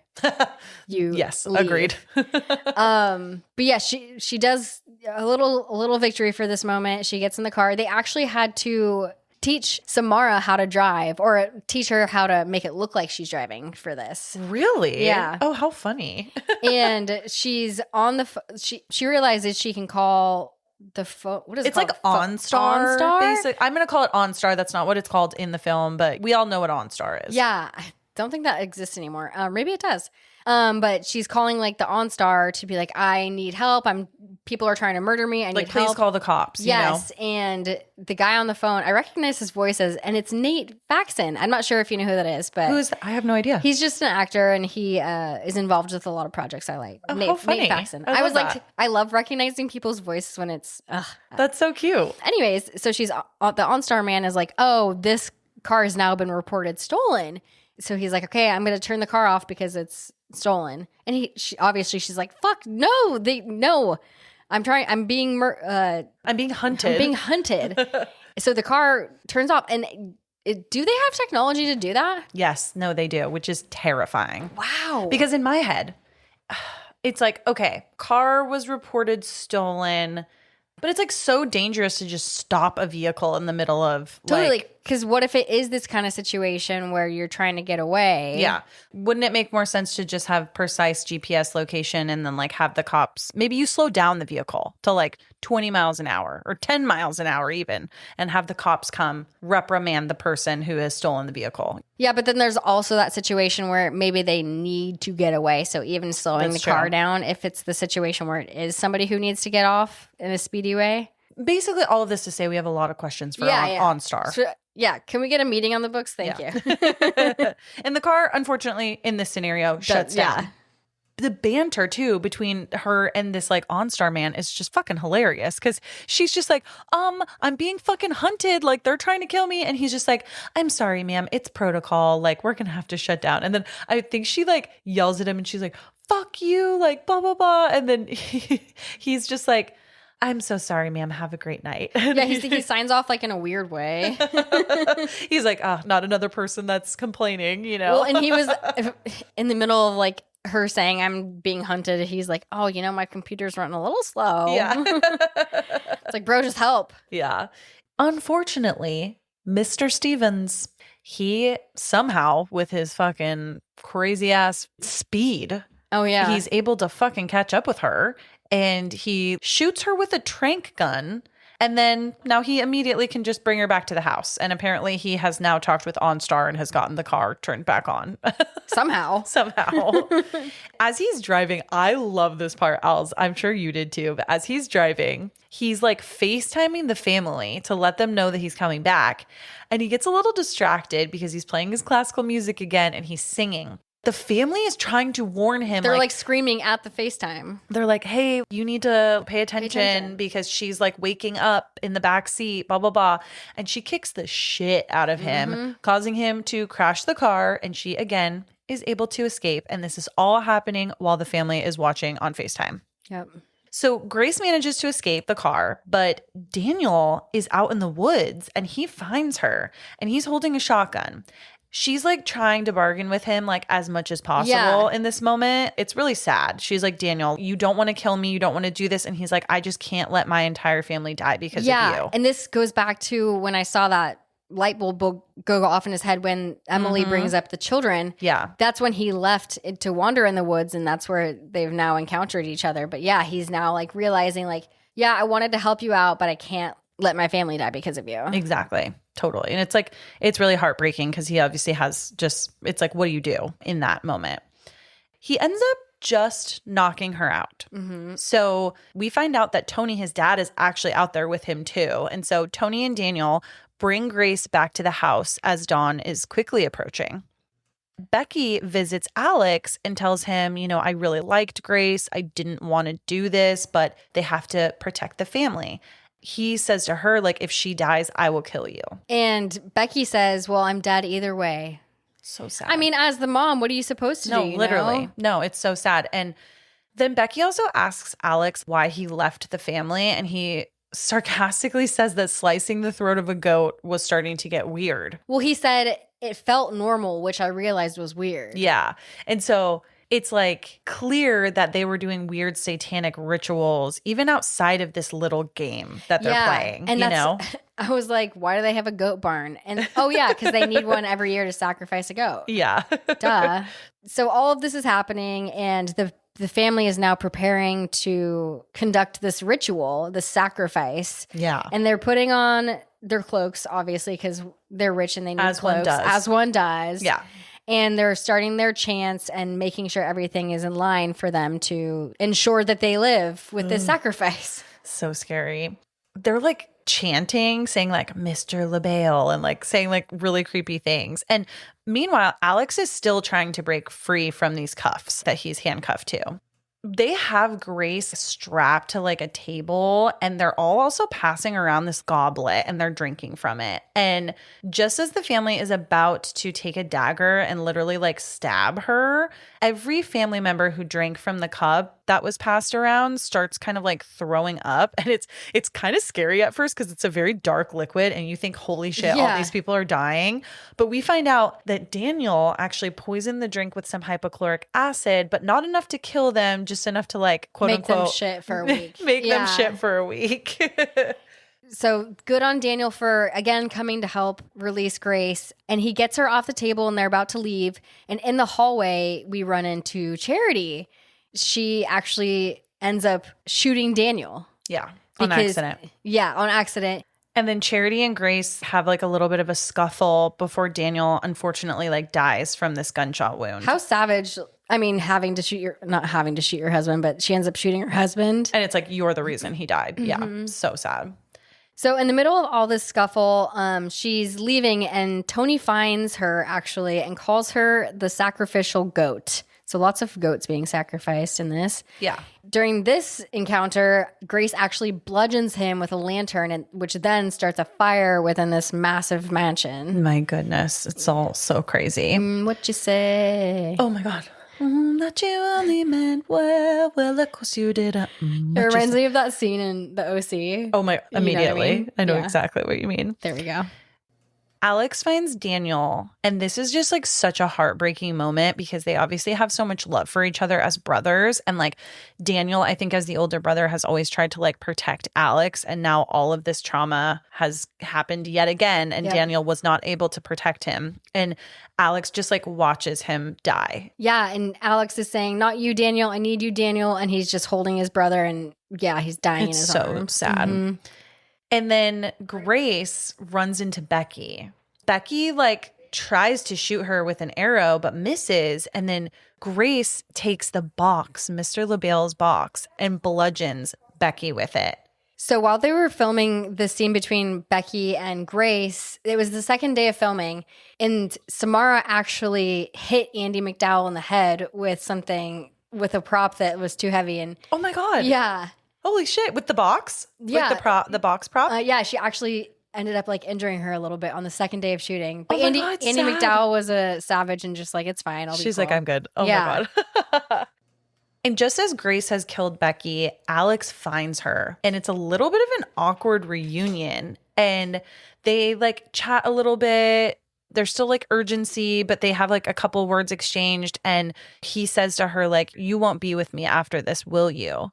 you Yes, leave. agreed. But yeah, she does a little victory for this moment. She gets in the car. They actually had to teach Samara how to drive or teach her how to make it look like she's driving for this. Really? Yeah. Oh, how funny. And she's on the she realizes she can call the phone. What is it It's like called? OnStar. OnStar? Basic. I'm going to call it OnStar. That's not what it's called in the film, but we all know what OnStar is. Yeah, I don't think that exists anymore. Maybe it does. But she's calling like the OnStar to be like, I need help. People are trying to murder me. I Like, need please help. call the cops. Yes, and the guy on the phone, I recognize his voices, and it's Nate Faxon. I'm not sure if you know who that is, but Who is that? I have no idea. he's just an actor, and he is involved with a lot of projects I like. Oh, how funny. Nate Faxon. I I was love like, that. I love recognizing people's voices when it's. That's so cute. Anyways, so she's the OnStar man is like, oh, this car has now been reported stolen. So he's like, okay, I'm going to turn the car off because it's stolen. And obviously she's like, fuck, no, no. I'm being hunted. I'm being hunted. So the car turns off. And do they have technology to do that? Yes. No, they do, which is terrifying. Wow. Because in my head, it's like, okay, car was reported stolen, but it's like so dangerous to just stop a vehicle in the middle of totally, like Because what if it is this kind of situation where you're trying to get away? Yeah. Wouldn't it make more sense to just have precise GPS location and then like have the cops, maybe you slow down the vehicle to like 20 miles an hour or 10 miles an hour even, and have the cops come reprimand the person who has stolen the vehicle. Yeah, but then there's also that situation where maybe they need to get away. So even slowing That's the car true. down, if it's the situation where it is somebody who needs to get off in a speedy way. Basically, all of this to say we have a lot of questions for OnStar. So, yeah, can we get a meeting on the books? Thank you. And the car, unfortunately, in this scenario, shuts down. Yeah. The banter, too, between her and this, like, OnStar man is just fucking hilarious because she's just like, I'm being fucking hunted. Like, they're trying to kill me. And he's just like, I'm sorry, ma'am. It's protocol. Like, we're going to have to shut down. And then I think she, like, yells at him and she's like, fuck you, like, blah, blah, blah. And then he's just like, I'm so sorry, ma'am. Have a great night. Yeah, he signs off like in a weird way. He's like, not another person that's complaining, you know? Well, and he was in the middle of like her saying, I'm being hunted. He's like, oh, you know, my computer's running a little slow. Yeah. It's like, bro, just help. Yeah. Unfortunately, Mr. Stevens, he somehow, with his fucking crazy ass speed, Oh, yeah. he's able to fucking catch up with her. And he shoots her with a tranq gun. And then now he immediately can just bring her back to the house. And apparently he has now talked with OnStar and has gotten the car turned back on. Somehow. As he's driving, I love this part, Els. I'm sure you did too. But as he's driving, he's like FaceTiming the family to let them know that he's coming back. And he gets a little distracted because he's playing his classical music again and he's singing. The family is trying to warn him. They're like screaming at the FaceTime. They're like, hey, you need to pay attention because she's like waking up in the back seat, blah, blah, blah. And she kicks the shit out of him, causing him to crash the car. And she, again, is able to escape. And this is all happening while the family is watching on FaceTime. Yep. So Grace manages to escape the car, but Daniel is out in the woods and he finds her and he's holding a shotgun. She's like trying to bargain with him like as much as possible in this moment. It's really sad. She's like, Daniel, you don't want to kill me. You don't want to do this. And he's like, I just can't let my entire family die because of you. And this goes back to when I saw that light bulb go off in his head when Emily brings up the children. Yeah. That's when he left to wander in the woods, and that's where they've now encountered each other. But yeah, he's now like realizing like, yeah, I wanted to help you out, but I can't let my family die because of you. Exactly. Totally. And it's like, it's really heartbreaking because he obviously has just, it's like, what do you do in that moment? He ends up just knocking her out. So we find out that Tony, his dad, is actually out there with him too. And so Tony and Daniel bring Grace back to the house as dawn is quickly approaching. Becky visits Alex and tells him, you know, I really liked Grace. I didn't want to do this, but they have to protect the family. He says to her, like, if she dies, I will kill you. And Becky says, well, I'm dead either way. So sad. I mean, as the mom, what are you supposed to do? No, you literally. know? No, it's so sad. And then Becky also asks Alex why he left the family. And he sarcastically says that slicing the throat of a goat was starting to get weird. Well, he said it felt normal, which I realized was weird. Yeah. And so it's like clear that they were doing weird satanic rituals even outside of this little game that they're playing. And you know? I was like, why do they have a goat barn? And oh yeah, because they need one every year to sacrifice a goat. Yeah. Duh. So all of this is happening, and the family is now preparing to conduct this ritual, the sacrifice. Yeah. And they're putting on their cloaks, obviously, because they're rich and they need As cloaks. one does. As one does. Yeah. And they're starting their chants and making sure everything is in line for them to ensure that they live with this sacrifice. So scary. They're like chanting, saying like Mr. LaBelle and like saying like really creepy things. And meanwhile, Alex is still trying to break free from these cuffs that he's handcuffed to. They have Grace strapped to like a table, and they're all also passing around this goblet and they're drinking from it. And just as the family is about to take a dagger and literally like stab her, every family member who drank from the cup that was passed around starts kind of like throwing up. And it's kind of scary at first because it's a very dark liquid and you think, holy shit, all these people are dying. But we find out that Daniel actually poisoned the drink with some hypochloric acid, but not enough to kill them, just enough to like, quote Make unquote, them shit for a week. make them shit for a week. So good on Daniel for, again, coming to help release Grace. And he gets her off the table and they're about to leave. And in the hallway, we run into Charity. She actually ends up shooting Daniel. Yeah, on accident. Yeah, on accident. And then Charity and Grace have like a little bit of a scuffle before Daniel unfortunately like dies from this gunshot wound. How savage. I mean, not having to shoot your husband, but she ends up shooting her husband. And it's like, you're the reason he died. Yeah, so sad. So in the middle of all this scuffle, she's leaving and Tony finds her actually and calls her the sacrificial goat. So lots of goats being sacrificed in this. Yeah. During this encounter, Grace actually bludgeons him with a lantern, which then starts a fire within this massive mansion. My goodness. It's all so crazy. What you say? Oh my God. That you only meant well, of course you did. It reminds me of that scene in the OC. Oh my, immediately. I know Yeah. exactly what you mean. There we go. Alex finds Daniel, and this is just like such a heartbreaking moment because they obviously have so much love for each other as brothers. And like Daniel, I think as the older brother, has always tried to like protect Alex. And now all of this trauma has happened yet again. And Daniel was not able to protect him. And Alex just like watches him die. Yeah. And Alex is saying, not you, Daniel. I need you, Daniel. And he's just holding his brother. And yeah, he's dying in his arms. So sad. And then Grace runs into Becky. Becky like tries to shoot her with an arrow but misses. And then Grace takes the box, Mr. LaBelle's box, and bludgeons Becky with it. So while they were filming the scene between Becky and Grace, it was the second day of filming, and Samara actually hit Andy McDowell in the head with a prop that was too heavy. And oh my God. Yeah. Holy shit. With the box? Yeah. With the box prop? Yeah, she actually ended up like injuring her a little bit on the second day of shooting. But Oh my Andy God, Andy sad. McDowell was a savage and just like, it's fine. She's like, I'm good. Oh my God. And just as Grace has killed Becky, Alex finds her. And it's a little bit of an awkward reunion. And they like chat a little bit. There's still like urgency, but they have like a couple words exchanged. And he says to her, like, you won't be with me after this, will you?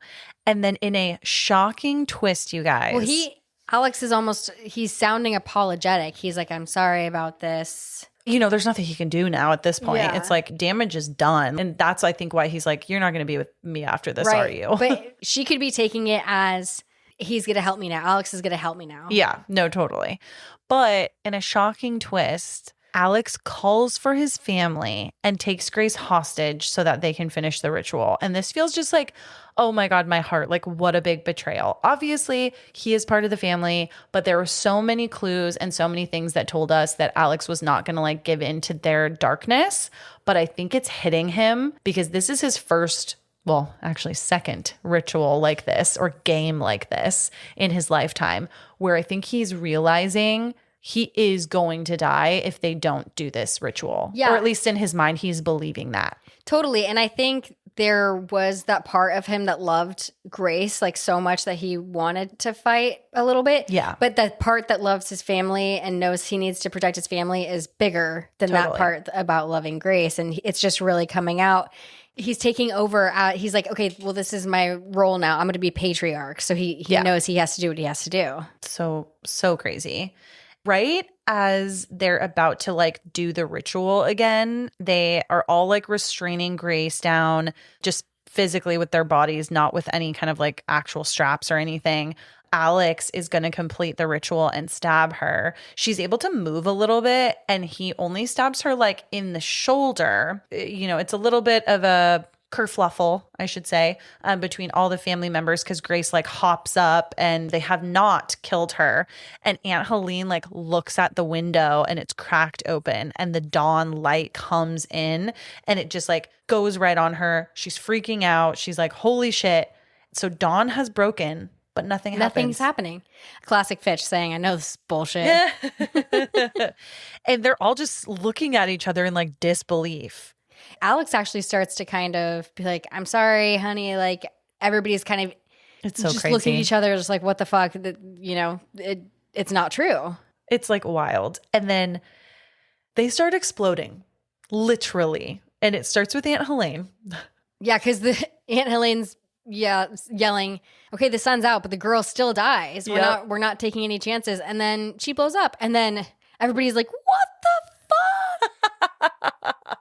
And then in a shocking twist, you guys. Well, Alex is he's sounding apologetic. He's like, I'm sorry about this. You know, there's nothing he can do now at this point. Yeah. It's like damage is done. And that's, I think, why he's like, you're not going to be with me after this, are you? But she could be taking it as he's going to help me now. Alex is going to help me now. Yeah, no, totally. But in a shocking twist, Alex calls for his family and takes Grace hostage so that they can finish the ritual. And this feels just like, oh my God, my heart, like what a big betrayal. Obviously, he is part of the family, but there were so many clues and so many things that told us that Alex was not going to like give in to their darkness. But I think it's hitting him because this is his first, well, actually second ritual like this or game like this in his lifetime, where I think he's realizing he is going to die if they don't do this ritual. Yeah. Or at least in his mind, he's believing that. Totally. And I think there was that part of him that loved Grace like so much that he wanted to fight a little bit. Yeah. But that part that loves his family and knows he needs to protect his family is bigger than that Totally. part about loving Grace. And it's just really coming out. He's taking over. He's like, okay, well, this is my role now. I'm going to be patriarch. So he knows he has to do what he has to do. So crazy. Right as they're about to like do the ritual again, they are all like restraining Grace down just physically with their bodies, not with any kind of like actual straps or anything. Alex is going to complete the ritual and stab her. She's able to move a little bit and he only stabs her like in the shoulder. You know, it's a little bit of a kerfluffle, I should say, between all the family members because Grace like hops up and they have not killed her. And Aunt Helene like looks at the window and it's cracked open and the dawn light comes in and it just like goes right on her. She's freaking out. She's like, holy shit. So dawn has broken, but nothing's happening. Classic Fitch saying, I know this is bullshit. And they're all just looking at each other in like disbelief. Alex actually starts to kind of be like, I'm sorry, honey. Like everybody's kind of It's so just crazy. looking at each other just like, what the fuck? You know, it's not true. It's like wild. And then they start exploding, literally. And it starts with Aunt Helene. Yeah, because Aunt Helene's yelling, okay, the sun's out, but the girl still dies. We're not taking any chances. And then she blows up. And then everybody's like, what the fuck?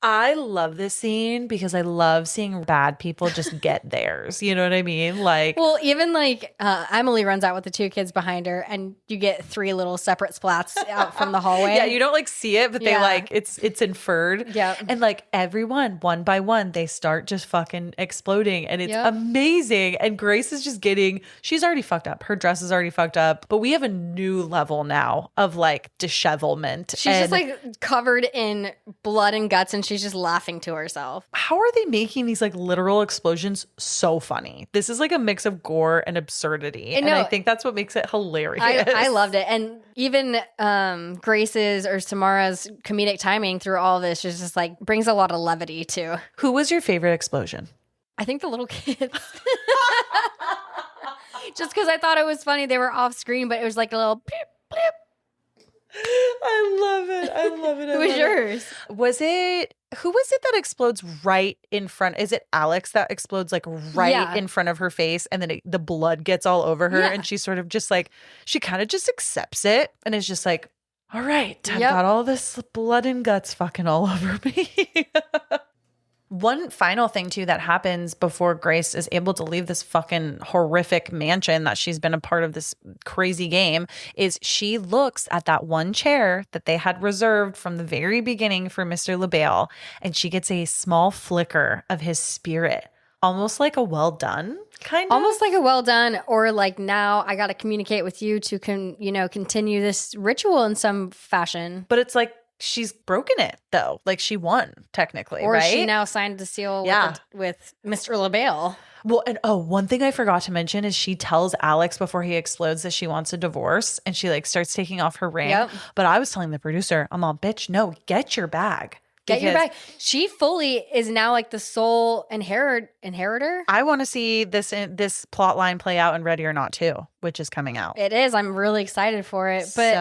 I love this scene because I love seeing bad people just get theirs. You know what I mean? Like, well, even like Emily runs out with the 2 kids behind her, and you get 3 little separate splats out from the hallway. Yeah, you don't like see it, but they like it's inferred. Yeah, and like everyone one by one, they start just fucking exploding, and it's amazing. And Grace is just she's already fucked up. Her dress is already fucked up, but we have a new level now of like dishevelment. She's just like covered in blood and guts, and she's just laughing to herself. How are they making these like literal explosions so funny? This is like a mix of gore and absurdity. And I think that's what makes it hilarious. I loved it. And even Grace's or Samara's comedic timing through all this is just like brings a lot of levity too. Who was your favorite explosion? I think the little kids. Just because I thought it was funny. They were off screen, but it was like a little blip, blip. I love it. Who was yours? Who was it that explodes right in front? Is it Alex that explodes like right in front of her face, and then the blood gets all over her, and she sort of just like, she kind of just accepts it and is just like, all right, I've got all this blood and guts fucking all over me. One final thing too that happens before Grace is able to leave this fucking horrific mansion that she's been a part of this crazy game is she looks at that one chair that they had reserved from the very beginning for Mr. LaBelle, and she gets a small flicker of his spirit, almost like a well done kind of. Almost like a well done, or like, now I got to communicate with you to continue this ritual in some fashion. But it's like, she's broken it though. Like she won technically, or right? She now signed the seal with Mr. LaBelle. Well, and one thing I forgot to mention is she tells Alex before he explodes that she wants a divorce, and she like starts taking off her ring. Yep. But I was telling the producer, I'm all, bitch, no, get your bag. Get your bag. She fully is now like the sole inheritor. I want to see this plot line play out in Ready or Not 2, which is coming out. It is. I'm really excited for it. But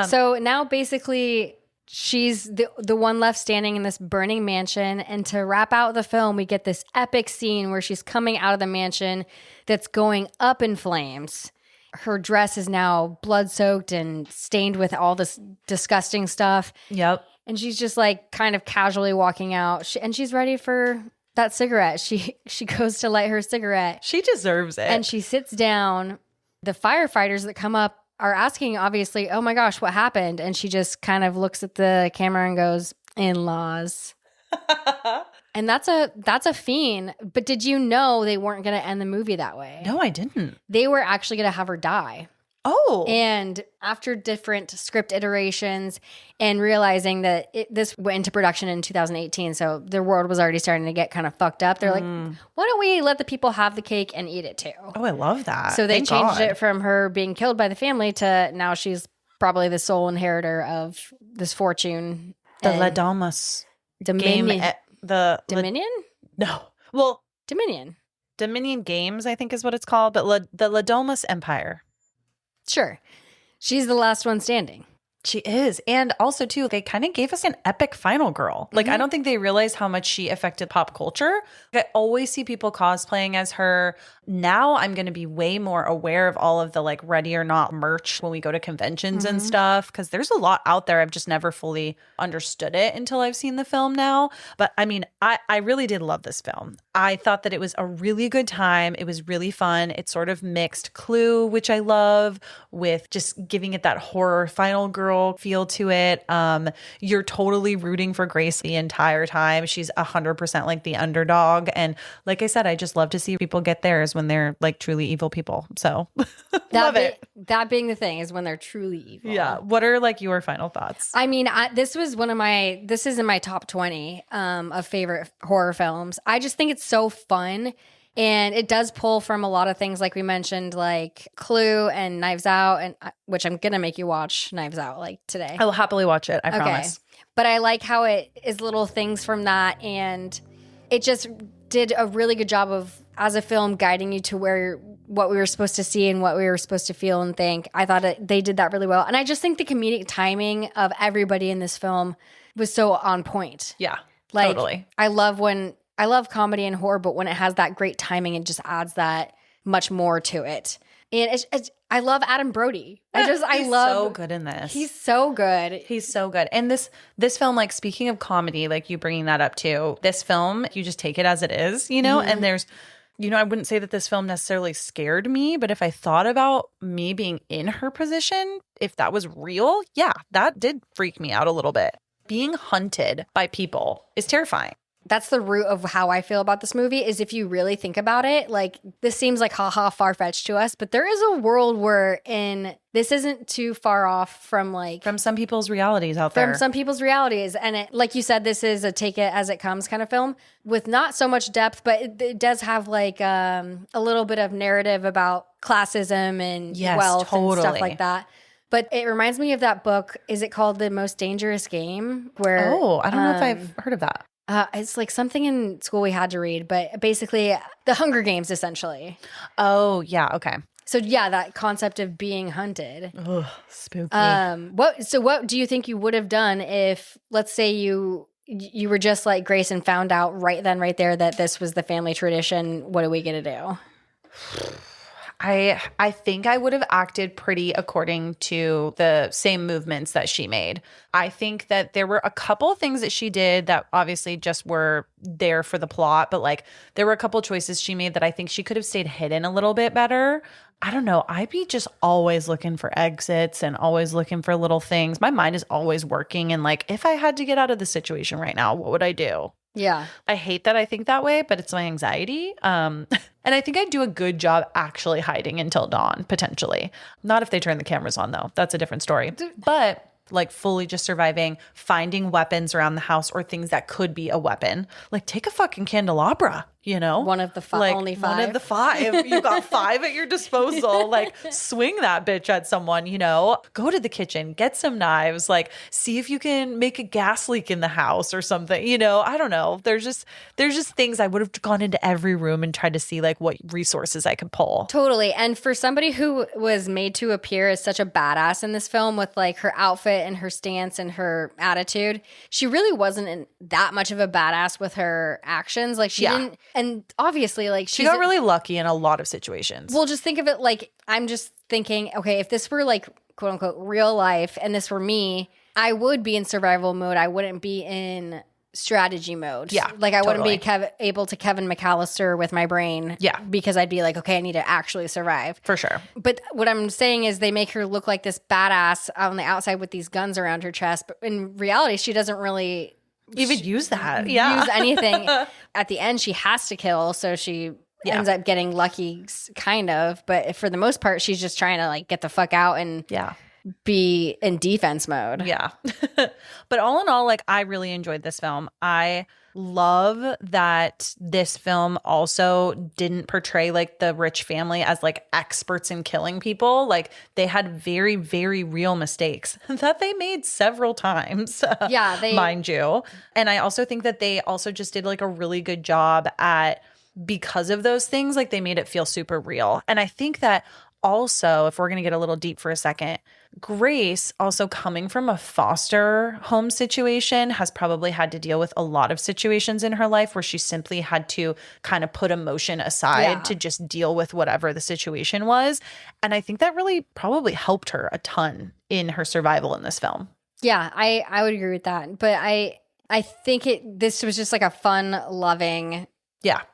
so now basically she's the one left standing in this burning mansion. And to wrap out the film, we get this epic scene where she's coming out of the mansion that's going up in flames. Her dress is now blood soaked and stained with all this disgusting stuff. Yep. And she's just like kind of casually walking out, and she's ready for that cigarette. She goes to light her cigarette. She deserves it. And she sits down. The firefighters that come up are asking, obviously, oh my gosh, what happened? And she just kind of looks at the camera and goes, in-laws. And that's a fiend. But did you know they weren't going to end the movie that way? No, I didn't. They were actually going to have her die. Oh. And after different script iterations and realizing that this went into production in 2018, so their world was already starting to get kind of fucked up, they're like, why don't we let the people have the cake and eat it too? Oh, I love that. So they changed it from her being killed by the family to now she's probably the sole inheritor of this fortune. The La Domas Dominion. Dominion? No. Well, Dominion. Dominion Games, I think is what it's called, but the La Domas Empire. Sure. She's the last one standing. She is. And also, too, they kind of gave us an epic final girl. Like, I don't think they realized how much she affected pop culture. I always see people cosplaying as her. Now I'm going to be way more aware of all of the, like, Ready or Not merch when we go to conventions and stuff, because there's a lot out there. I've just never fully understood it until I've seen the film now. But, I mean, I really did love this film. I thought that it was a really good time. It was really fun. It sort of mixed Clue, which I love, with just giving it that horror final girl feel to it. You're totally rooting for Grace the entire time. She's 100% like the underdog. And like I said, I just love to see people get theirs when they're like truly evil people. So love it. That being the thing is when they're truly evil. Yeah. What are like your final thoughts? I mean, this is in my top 20 of favorite horror films. I just think it's so fun. And it does pull from a lot of things, like we mentioned, like Clue and Knives Out, and which I'm going to make you watch Knives Out like today. I will happily watch it. I promise. But I like how it is little things from that. And it just did a really good job of, as a film, guiding you to what we were supposed to see and what we were supposed to feel and think. I thought they did that really well. And I just think the comedic timing of everybody in this film was so on point. Yeah, like, totally. I love when I love comedy and horror, but when it has that great timing, it just adds that much more to it. And I love Adam Brody. I love so good in this. He's so good. He's so good. And this film, like, speaking of comedy, like you bringing that up too, this film, you just take it as it is, you know, and there's, you know, I wouldn't say that this film necessarily scared me, but if I thought about me being in her position, if that was real, yeah, that did freak me out a little bit. Being hunted by people is terrifying. That's the root of how I feel about this movie is if you really think about it, like this seems like haha far-fetched to us, but there is a world where this isn't too far off from some people's realities out there. From some people's realities. And it, like you said, this is a take it as it comes kind of film with not so much depth, but it does have like a little bit of narrative about classism and wealth and stuff like that. But it reminds me of that book. Is it called The Most Dangerous Game? Where I don't know if I've heard of that. It's like something in school we had to read, but basically the Hunger Games, essentially. Oh, yeah. Okay. So yeah, that concept of being hunted. Ugh, spooky. What do you think you would have done if, let's say you were just like Grace and found out right then, right there that this was the family tradition? What are we going to do? I think I would have acted pretty according to the same movements that she made. I think that there were a couple things that she did that obviously just were there for the plot, but like there were a couple choices she made that I think she could have stayed hidden a little bit better. I don't know. I'd be just always looking for exits and always looking for little things. My mind is always working. And like, if I had to get out of the situation right now, what would I do? Yeah. I hate that I think that way, but it's my anxiety. And I think I'd do a good job actually hiding until dawn, potentially. Not if they turn the cameras on, though. That's a different story. But like fully just surviving, finding weapons around the house or things that could be a weapon. Like take a fucking candelabra, you know? One of the five, only five. One of the five. You've got 5 at your disposal. Like swing that bitch at someone, you know? Go to the kitchen, get some knives, like see if you can make a gas leak in the house or something, you know? I don't know. There's just things I would have gone into every room and tried to see like what resources I could pull. Totally. And for somebody who was made to appear as such a badass in this film with like her outfit and her stance and her attitude, she really wasn't that much of a badass with her actions. Like she didn't, and obviously like she got really lucky in a lot of situations. Well, just think of it like, I'm just thinking, okay, if this were like quote unquote real life and this were me, I would be in survival mode. I wouldn't be in strategy mode. Yeah. Like I wouldn't be able to Kevin McAllister with my brain. Yeah. Because I'd be like, okay, I need to actually survive. For sure. But what I'm saying is they make her look like this badass on the outside with these guns around her chest. But in reality, she doesn't really even use that. Use anything. At the end, she has to kill. So she ends up getting lucky, kind of. But for the most part, she's just trying to like get the fuck out and be in defense mode. Yeah. But all in all, like I really enjoyed this film. I love that this film also didn't portray like the rich family as like experts in killing people. Like they had very, very real mistakes that they made several times. Yeah. Mind you. And I also think that they also just did like a really good job at, because of those things, like they made it feel super real. And I think that also, if we're going to get a little deep for a second, Grace, also coming from a foster home situation, has probably had to deal with a lot of situations in her life where she simply had to kind of put emotion aside to just deal with whatever the situation was. And I think that really probably helped her a ton in her survival in this film. Yeah, I would agree with that. But I think this was just like a fun, loving,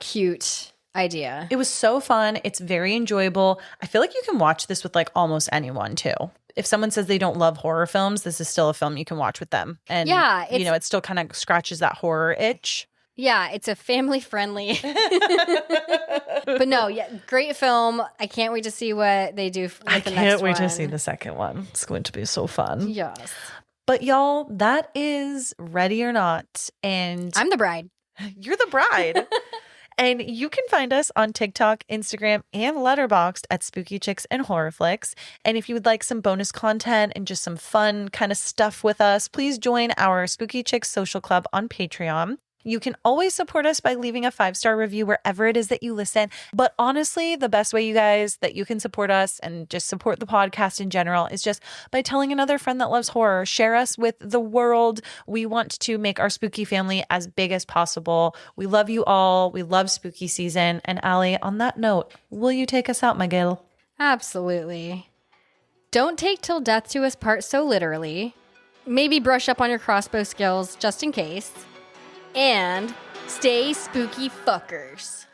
cute idea. It was so fun. It's very enjoyable. I feel like you can watch this with like almost anyone too. If someone says they don't love horror films, this is still a film you can watch with them. And you know, it still kind of scratches that horror itch. Yeah, it's a family friendly. But no, great film. I can't wait to see what they do with the next one. I can't wait to see the second one. It's going to be so fun. Yes. But y'all, that is Ready or Not. And I'm the bride. You're the bride. And you can find us on TikTok, Instagram, and Letterboxd at Spooky Chicks and Horror Flicks. And if you would like some bonus content and just some fun kind of stuff with us, please join our Spooky Chicks Social Club on Patreon. You can always support us by leaving a 5-star review wherever it is that you listen. But honestly, the best way, you guys, that you can support us and just support the podcast in general is just by telling another friend that loves horror. Share us with the world. We want to make our spooky family as big as possible. We love you all. We love spooky season. And Allie, on that note, will you take us out, my girl? Absolutely. Don't take till death do us part so literally. Maybe brush up on your crossbow skills just in case. And stay spooky fuckers.